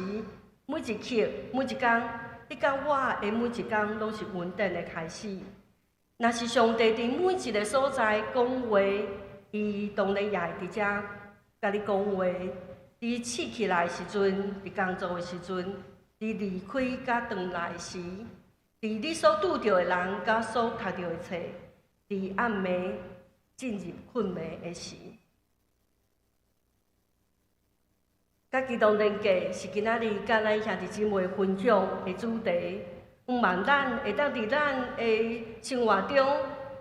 每一刻、每一天，你甲我的每一天，拢是稳定的开始。若是上帝伫每一个所在讲话，伊当然也会伫遮甲你讲话。伫起起来的时阵，伫工作的时阵，伫离开甲转来时，伫你所拄着的人甲所读着的册，伫暗暝进入困眠的时，甲基督连结是今仔日甲咱兄弟姊妹分享的主题。希望咱会当伫咱的生活中，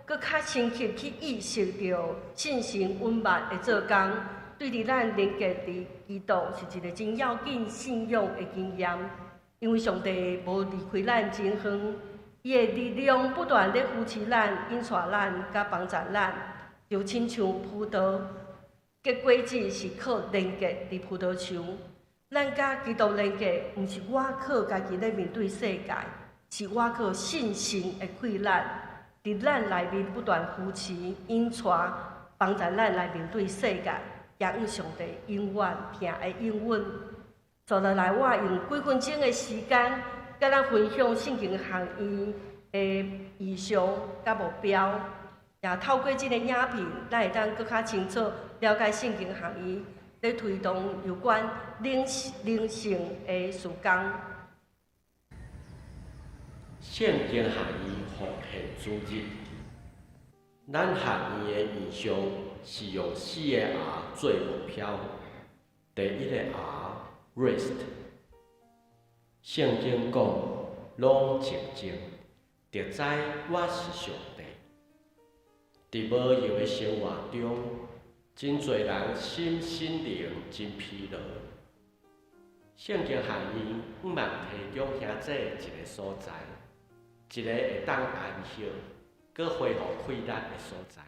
搁较深刻去意识到信心稳密的做工，对伫咱连结伫基督是一个真要紧信仰的经验。因为上帝无离开咱真远，伊的力量不断咧扶持咱、引带咱、甲帮助咱，就亲像葡萄结果子是靠连结伫葡萄树。咱甲基督连结，毋是我靠家己咧面对世界，是我靠信心的溃烂，伫咱内面不断扶持、引带、帮助咱来面对世界，也向上帝永远听的应允。接落来，我用几分钟的时间，甲咱分享圣经含义的意象甲目标，也透过这个影片，咱会当更较清楚了解圣经含义，来推动有关灵性的事工。圣经含义奉献主日，咱含义的意象是用4个 R 做目标。第一个 R。Rest， 圣经讲，拢静静，就知我是上帝。伫无用的生活中，真侪人心灵真疲劳。圣经含义毋茫提供兄弟一个所在，一个会当安息，搁恢复快乐的所在。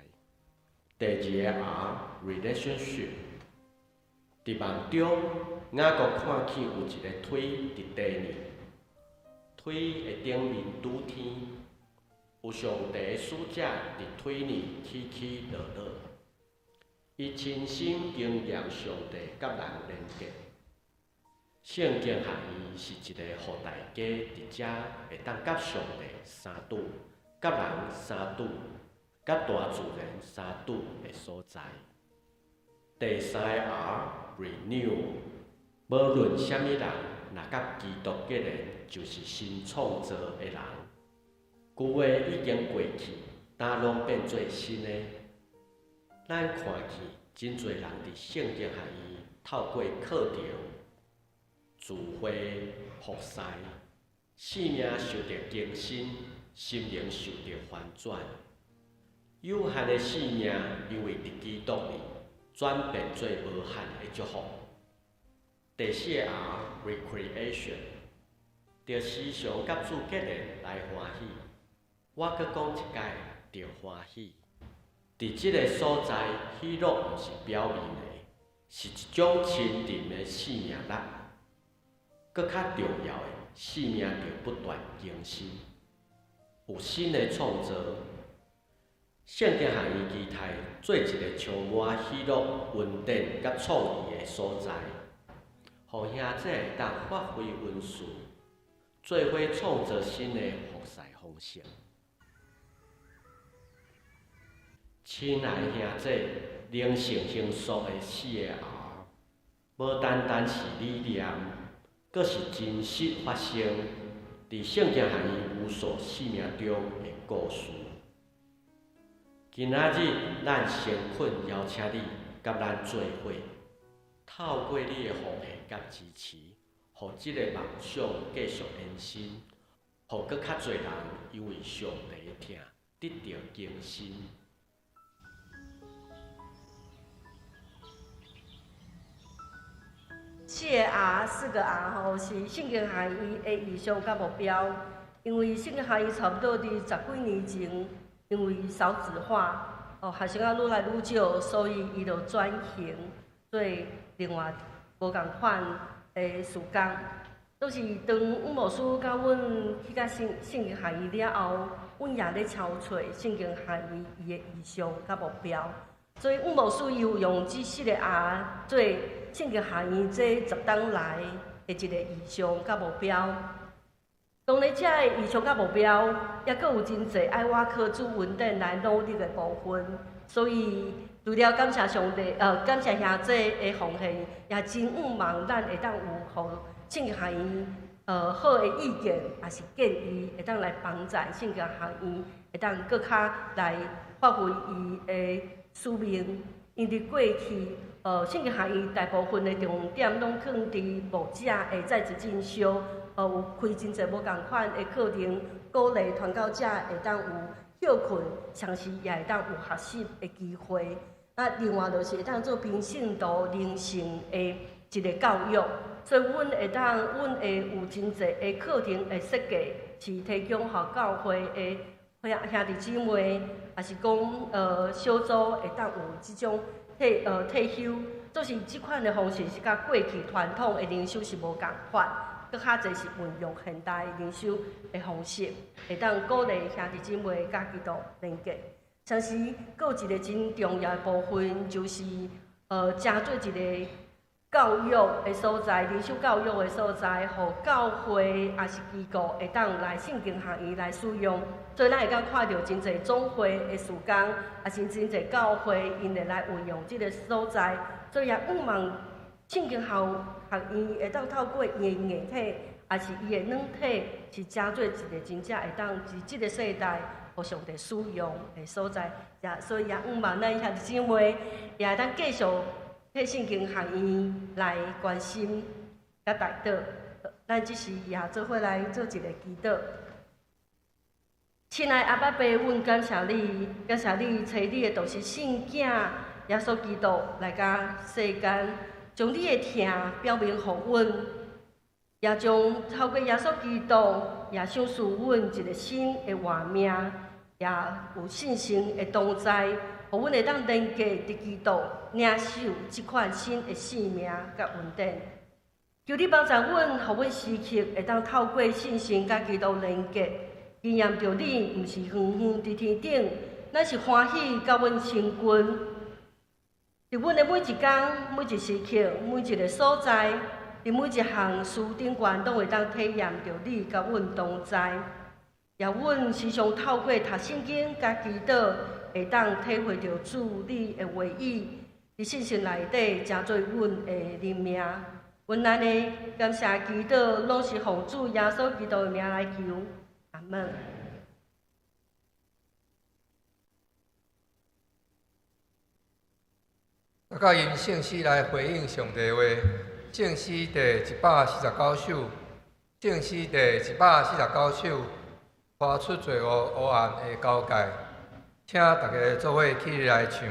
第二个 R，Relationship。伫梦中，雅各看见有一个腿伫地呢，腿的顶面拄天，有上帝的使者伫腿呢起起落落。伊亲身经验上帝甲人连结。圣经含义是一个互大家伫遮会当甲上帝相拄、甲人相拄、甲大自然相拄的所在。第三个 R，Renew， 无论啥物人，若甲基督结连，就是新创造的人。旧话已经过去，但拢变做新的。咱看见真侪人伫圣经含义透过课程、聚会、服侍，生命受到更新，心灵受到翻转。有限的生命因为伫基督里，转变做无限的祝福。第四个 R，Recreation， 着时常甲主结连来欢喜。我搁讲一解，着欢喜。伫即个所在，喜乐毋是表面的，是一种深沉的生命力。搁较重要的，生命着不断更新，有新的创造。圣经学院期待做一个充满喜乐、稳定甲创意的所在，互兄弟会当发挥温顺，做伙创造新的服侍方式。亲爱的兄弟，灵性成熟的4个 R， 无单单是理念，阁是真实发生伫圣经学院无所生命中的故事。今仔日，咱先恳邀请你甲咱做伙，透过你的奉献甲支持，互即个梦想继续延伸，互搁较侪人因为上帝的疼得到更新。4个 R 吼是圣经学院的意向甲目标，因为圣经学院差不多伫10几年前，因为少子化，学生仔愈来愈少，所以伊就转型做另外无共款的事工。都是当阮牧师甲阮去到圣经学院了后，阮也咧敲找圣经学院伊的意向甲目标。所以阮牧师又用这4个 R 做圣经学院这10档来的一个意向甲目标。当然，这个意向甲目标，也阁有真侪爱我科主稳定来努力的部分。所以，除了感谢上帝，感谢兄弟的奉献，也真望咱会当有互圣经学院好的意见，也是建议，会当来帮助圣经学院，会当搁较来发挥伊的使命。因伫过去，圣经学院大部分的重点拢放伫牧者的在职进修。有开真侪无共款的课程，鼓励传教者会当有休困，同时也会当有学习的机会。另外就是会当做平信徒灵性的一个教育，所以阮会有真侪的课程的设计，是提供予教会的兄弟姊妹，也是讲小组会当有即种退休，就是即款的方式是甲过去传统的灵修是无共款。搁较侪是运用现代灵修的方式，会当鼓励兄弟姊妹甲基督连结。同时，搁有一个真重要的部分，就是加做一个教育的所在，灵修教育的所在，互教会也是机构会当来圣经学院来使用。所以咱会当看到真侪总会的事工，也是真侪教会因会来运用即个所在，所以也望圣经学院会当透过伊的硬体，也是伊的软体，是加做一个真正会当伫即个世代互上帝使用的所在。所以也望咱兄弟姊妹也会当继续替圣经学院来关心甲带导。咱即时也做伙来做一个祈祷。亲爱的阿爸爸，阮感谢你，感谢你找你的独生圣子耶稣基督来甲世间。将你的疼表明予阮，也将透过耶稣基督，也赏赐阮一个新的活命，也有信心的同在，予阮会当连结伫基督，领受即款新的生命甲稳定。求你帮助阮，予阮时刻会当透过信心甲基督连结，经验着你毋是远远伫天顶，咱是欢喜甲阮成群。伫阮的每一工、每一时刻、每一个所在，伫每一项事顶悬，拢会当体验着你甲阮同在。也阮时常透过读圣经甲祈祷，会当体会着主你的话语，伫信心内底成做阮的灵命。阮安尼感谢祈祷，拢是奉主耶稣基督的名来求，阿门。大家用圣诗来回应上帝话。圣诗第149首，圣诗第149首，发出罪恶黑暗的交界，请大家做伙起立来唱。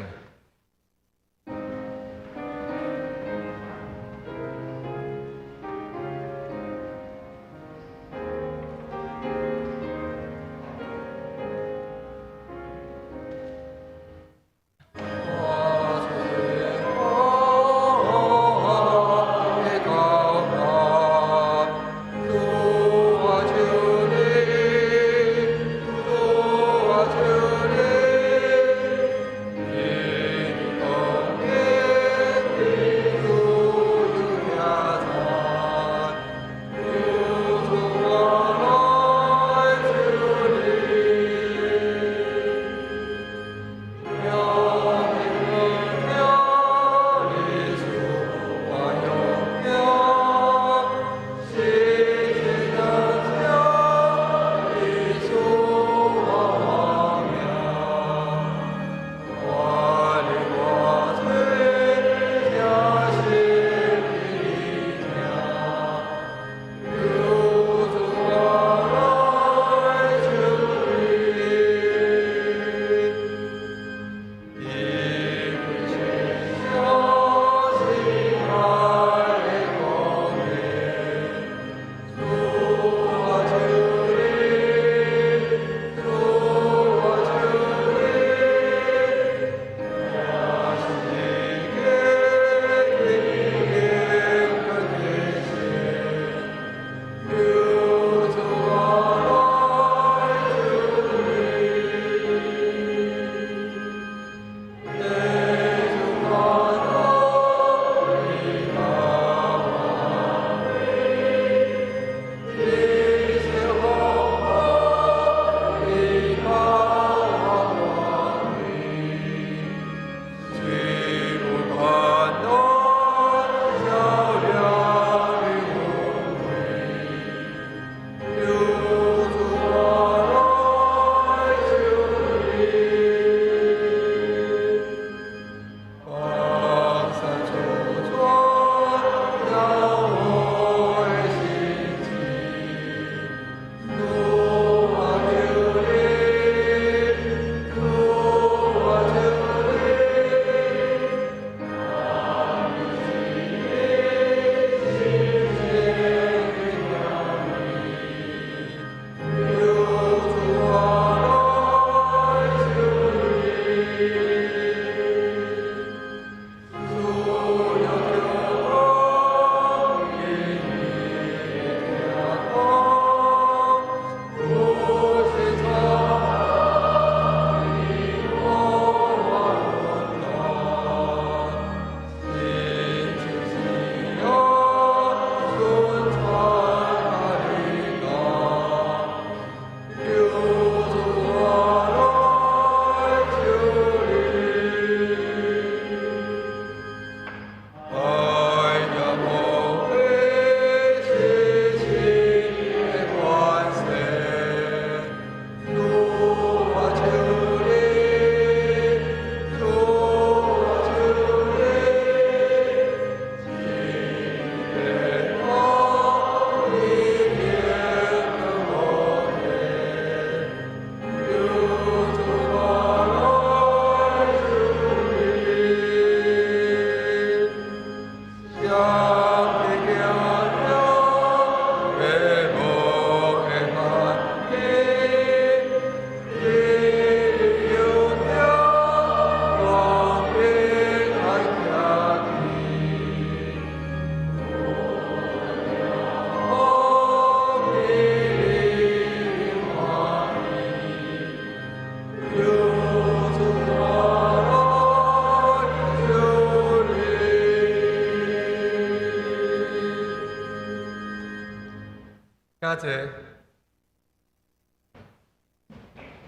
谢。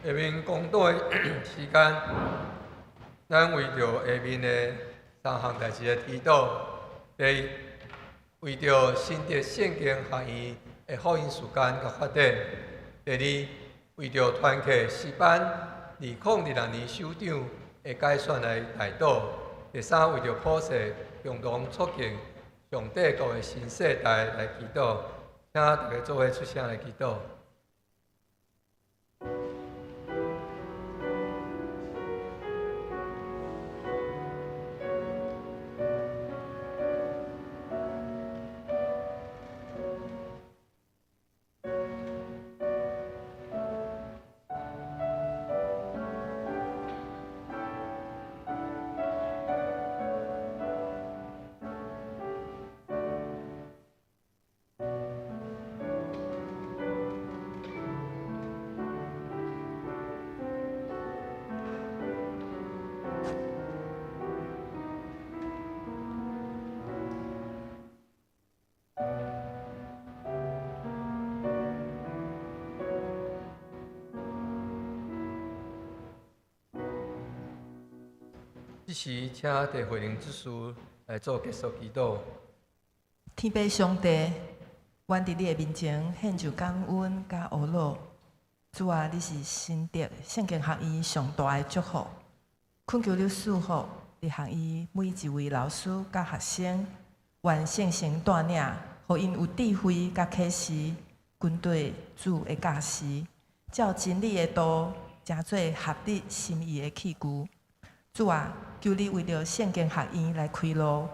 下面讲道的时间，咱为着下面的3项代志的祈祷。第一，为着新竹圣经学院的福音时间甲发展；第二，为着团契诗班2026年首长的改选来代祷；第三，为着普世共同促进上帝国的新世代来祈祷。请大家做伙出声来祈祷。这时，请地会灵之师来做结束祈祷。天父上帝，愿伫你的面前献上感恩甲懊恼。主啊，你是新竹圣经学院上大的祝福，恳求你赐福伫学院每一位老师甲学生，愿圣神带领，互因有智慧甲启示，军队主的教师，照真理的道，成做合你心意的器具。主啊，求你为着圣经学院来开路，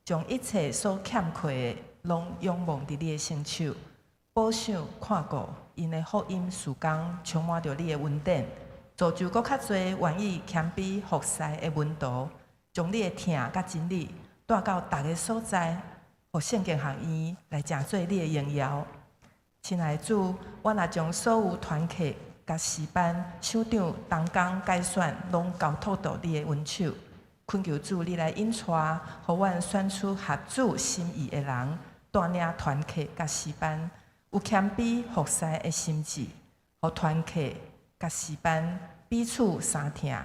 将一切所欠缺的，拢仰望伫你的身手，保守看顾因的福音事工，充满着你的恩典，造就搁较侪愿意谦卑服侍的门徒，将你的疼甲真理带到逐个所在，互圣经学院来成做你的荣耀。亲爱的主，我若将所有团契甲诗班首长同工改选，拢交托到你的恩手，恳求主你来引带，互阮选出合主心意的人，带领团契甲诗班有谦卑服侍的心志，互团契甲诗班彼此相听，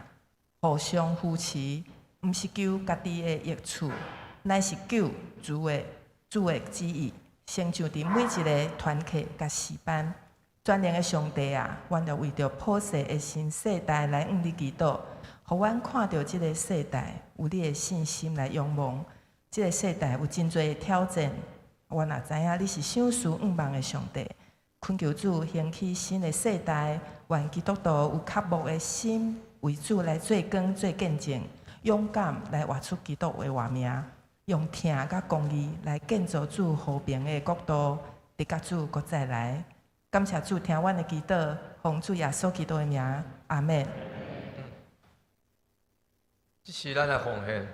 互相扶持，毋是求家己的益处，乃是求主的旨意，成就伫每一个团契甲诗班。全能的上帝啊，阮着为着普世的新世代来向你祈祷，互阮看到即个世代有你的信心来仰望。即个世代有真侪挑战，阮也知影你是赏赐愿望的上帝。恳求主兴起新的世代，愿基督徒有渴慕的心，为主来做光做见证，勇敢来活出基督的话名，用疼甲公义来建造主和平的国度，直甲主搁再来。感谢主听阮的祈祷，奉主耶稣基督的名，阿门。这是咱的奉献。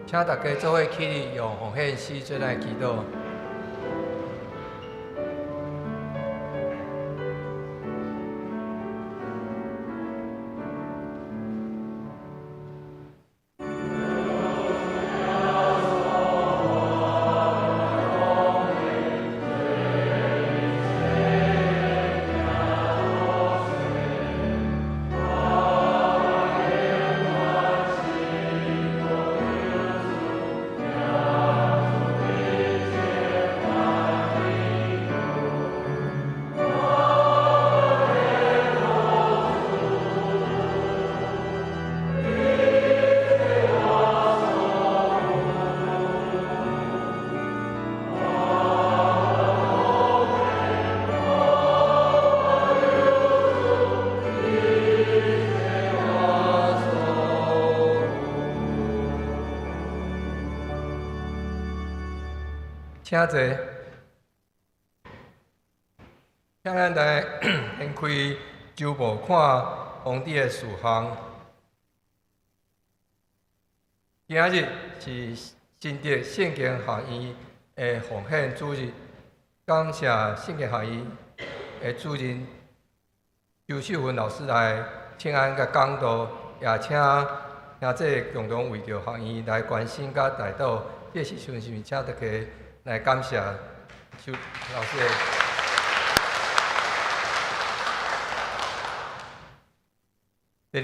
请大家做伙起立，用奉献诗做来祈祷。请坐，请咱来掀开周报，看皇帝的事项。今仔日是新竹圣经学院的奉献主日，感谢圣经学院的主任周秀芬老师来请安甲讲道，也请这共同为着学院来关心甲带导。这时阵是请大家来感谢周老师的。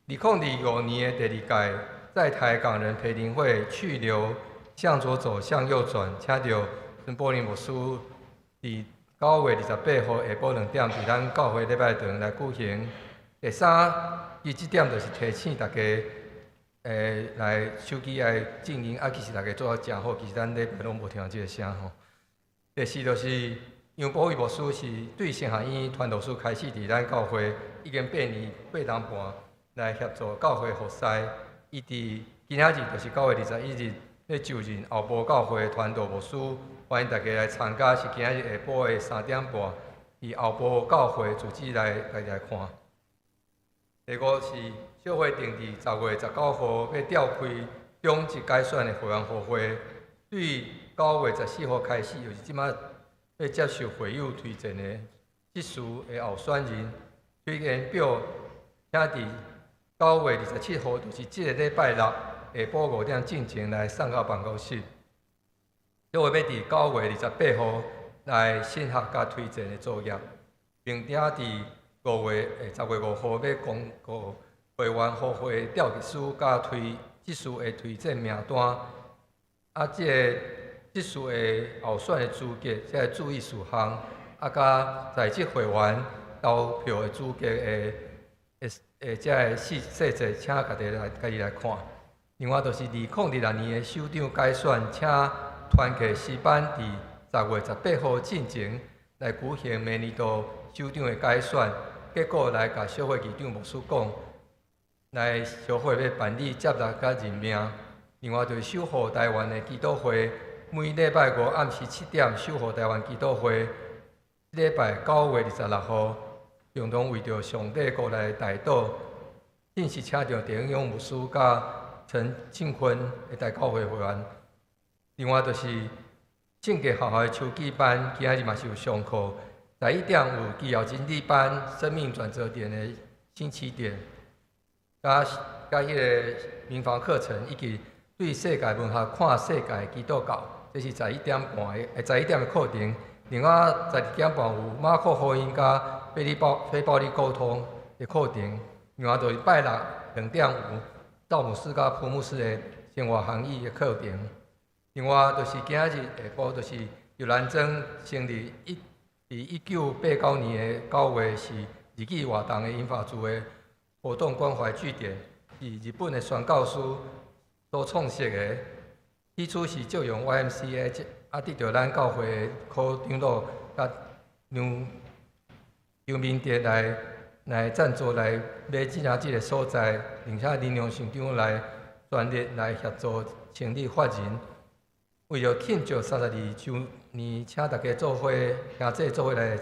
2025年的第二届在台港人培灵会去留向左走向右转，请到孙柏林牧师伫9月28号下晡2点，伫咱教会礼拜堂来举行。第三，伊即点就是提醒大家。来手机来静音，其实大家做啊真好，其实咱礼拜拢无听即个声吼。第四就是杨宝玉牧师是对圣学院传道书开始伫咱教会已经8年8年半来协助教会服侍，伊伫今仔日就是9月21日要就任后部教会传道牧师，欢迎大家来参加，是今仔日下晡的3点半，伫后部教会组织来家己来看。第五是小会定伫10月19号要召开中一改选的会员互会，对9月14号开始，就是即摆要接受会友推荐的职事的候选人推荐表，请伫9月27号，就是即个礼拜六下晡5点进前来送到办公室。小会要伫9月28号来审核甲推荐的作业，并且伫10月5号要公告会员互会调集师甲职事的推荐名单。即个职事的候选的资格，即个注意事项，甲在职会员投票的资格即个细节，请家己来看。另外，就是2026年的首长改选，请团契诗班伫10月18号进前来举行明年度首长的改选。结果来甲小会议长牧师讲，来小会要办理接纳甲任命。另外就是守护台湾的祈祷会，每礼拜5暗时7点守护台湾祈祷会。礼拜9月26号，共同为着上帝国来代祷，正式请到陈永勇牧师甲陈庆坤的大教会会员。另外就是圣经学校的秋季班，今仔日嘛是有上课。11点有基要真理班、生命转折点的新起点，甲迄个民防课程，以及对世界文学看世界基督教，这是11点半的11点的课程。另外12点半有马可福音甲非暴力沟通的课程。另外就是拜六2点有赵牧师甲蒲牧师的生活行医的课程。另外就是今仔日下晡就是游兰庄成立1989年的9月是日记活动的英法组的活动关怀据点，是日本的宣教师所创设的。起初是借用 YMCA， 得到咱教会的科长老甲杨明德来赞助来买即个所在，并且林良县长来全力来协助成立法人。为了庆祝32周年，请大家做伙，兄弟做伙来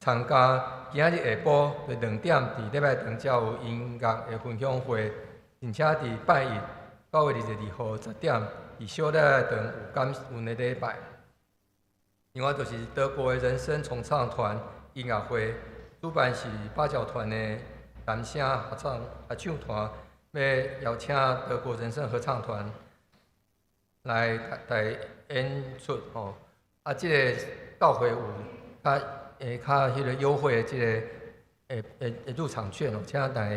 参加。今仔日下晡2点，伫礼拜堂才有音乐的分享会，并且伫拜一9月22号10点，以小乐堂有感恩的礼拜。另外就是德国的人声重唱团音乐会，主办是八角团的男声合唱团，要邀请德国人声合唱团来演出吼。啊，即个教会有较迄个优惠的即个入场券哦，请大家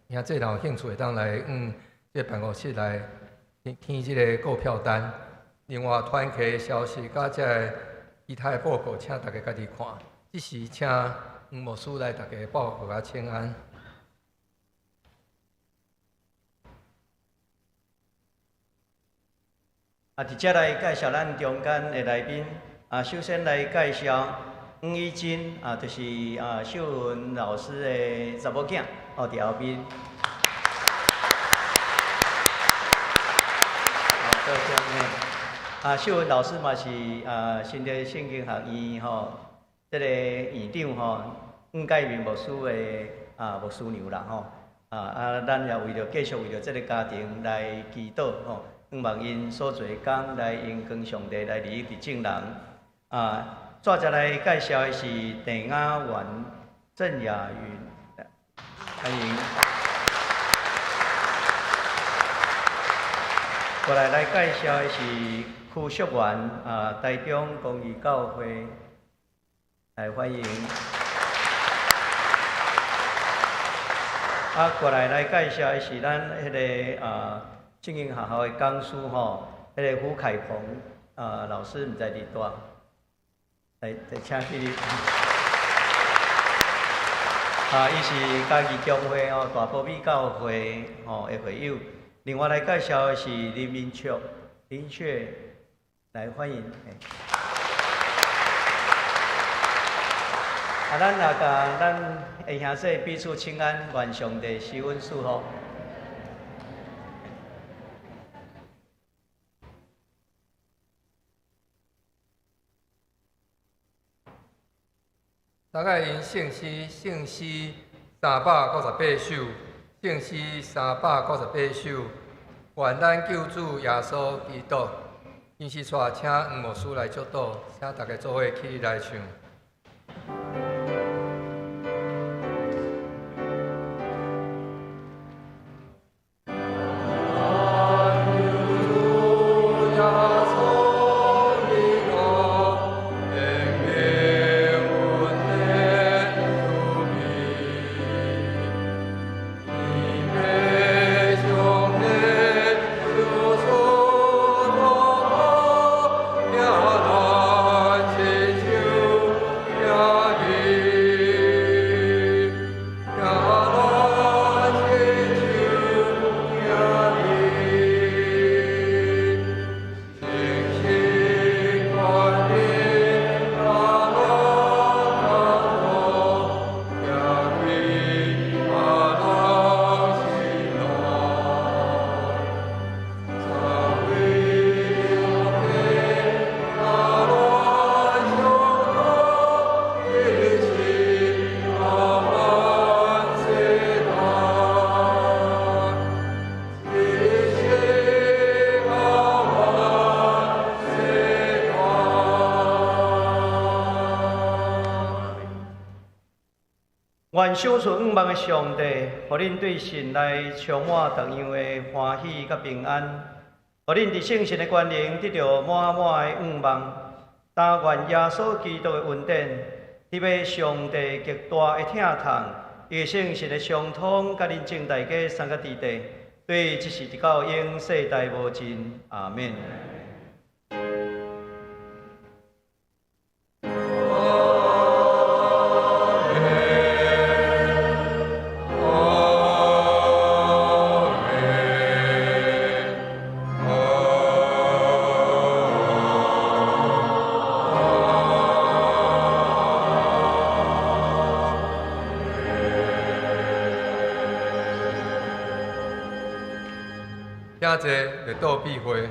兄弟若有兴趣会当来即个办公室来填即个购票单。另外团契的消息甲即个其他的报告，请大家家己看。即时请牧师来大家报告甲请安。伫遮来介绍咱中间的来宾。首先来介绍黄怡珍，就是秀文老师的查某囝，伫后边。多谢秀文老师嘛是新德圣经学院这个院长黄介明牧师的牧师娘啦咱也为着继续为着这个家庭来祈祷希望因所做工来因跟上帝来利益伫正人。接着来介绍的是郑雅媛、郑雅云，欢迎。过来介绍的是邱淑媛，台中公益教会，来欢迎。过来介绍的是咱迄个圣经学校的讲师迄个胡凯鹏，老师毋知伫叨。来请起你。伊是家己教会大埔美教会的会友。另外来介绍的是林明确，来欢迎。咱也甲咱的兄弟彼此请安，愿上帝施恩赐福。大概因圣诗398首，圣诗398首，愿咱救主耶稣基督。因是带请黄牧师来祝祷，请大家做伙起立来唱。愿赏赐永望的上帝，互恁对神来充满同样的欢喜甲平安，互恁伫圣神的关联得到满满的永望。但愿耶稣基督的恩典，特别上帝极大的疼痛，伊圣神的相通，甲恁正大家三个地地，对即时直到永世代无尽。阿免。请坐，列岛闭会。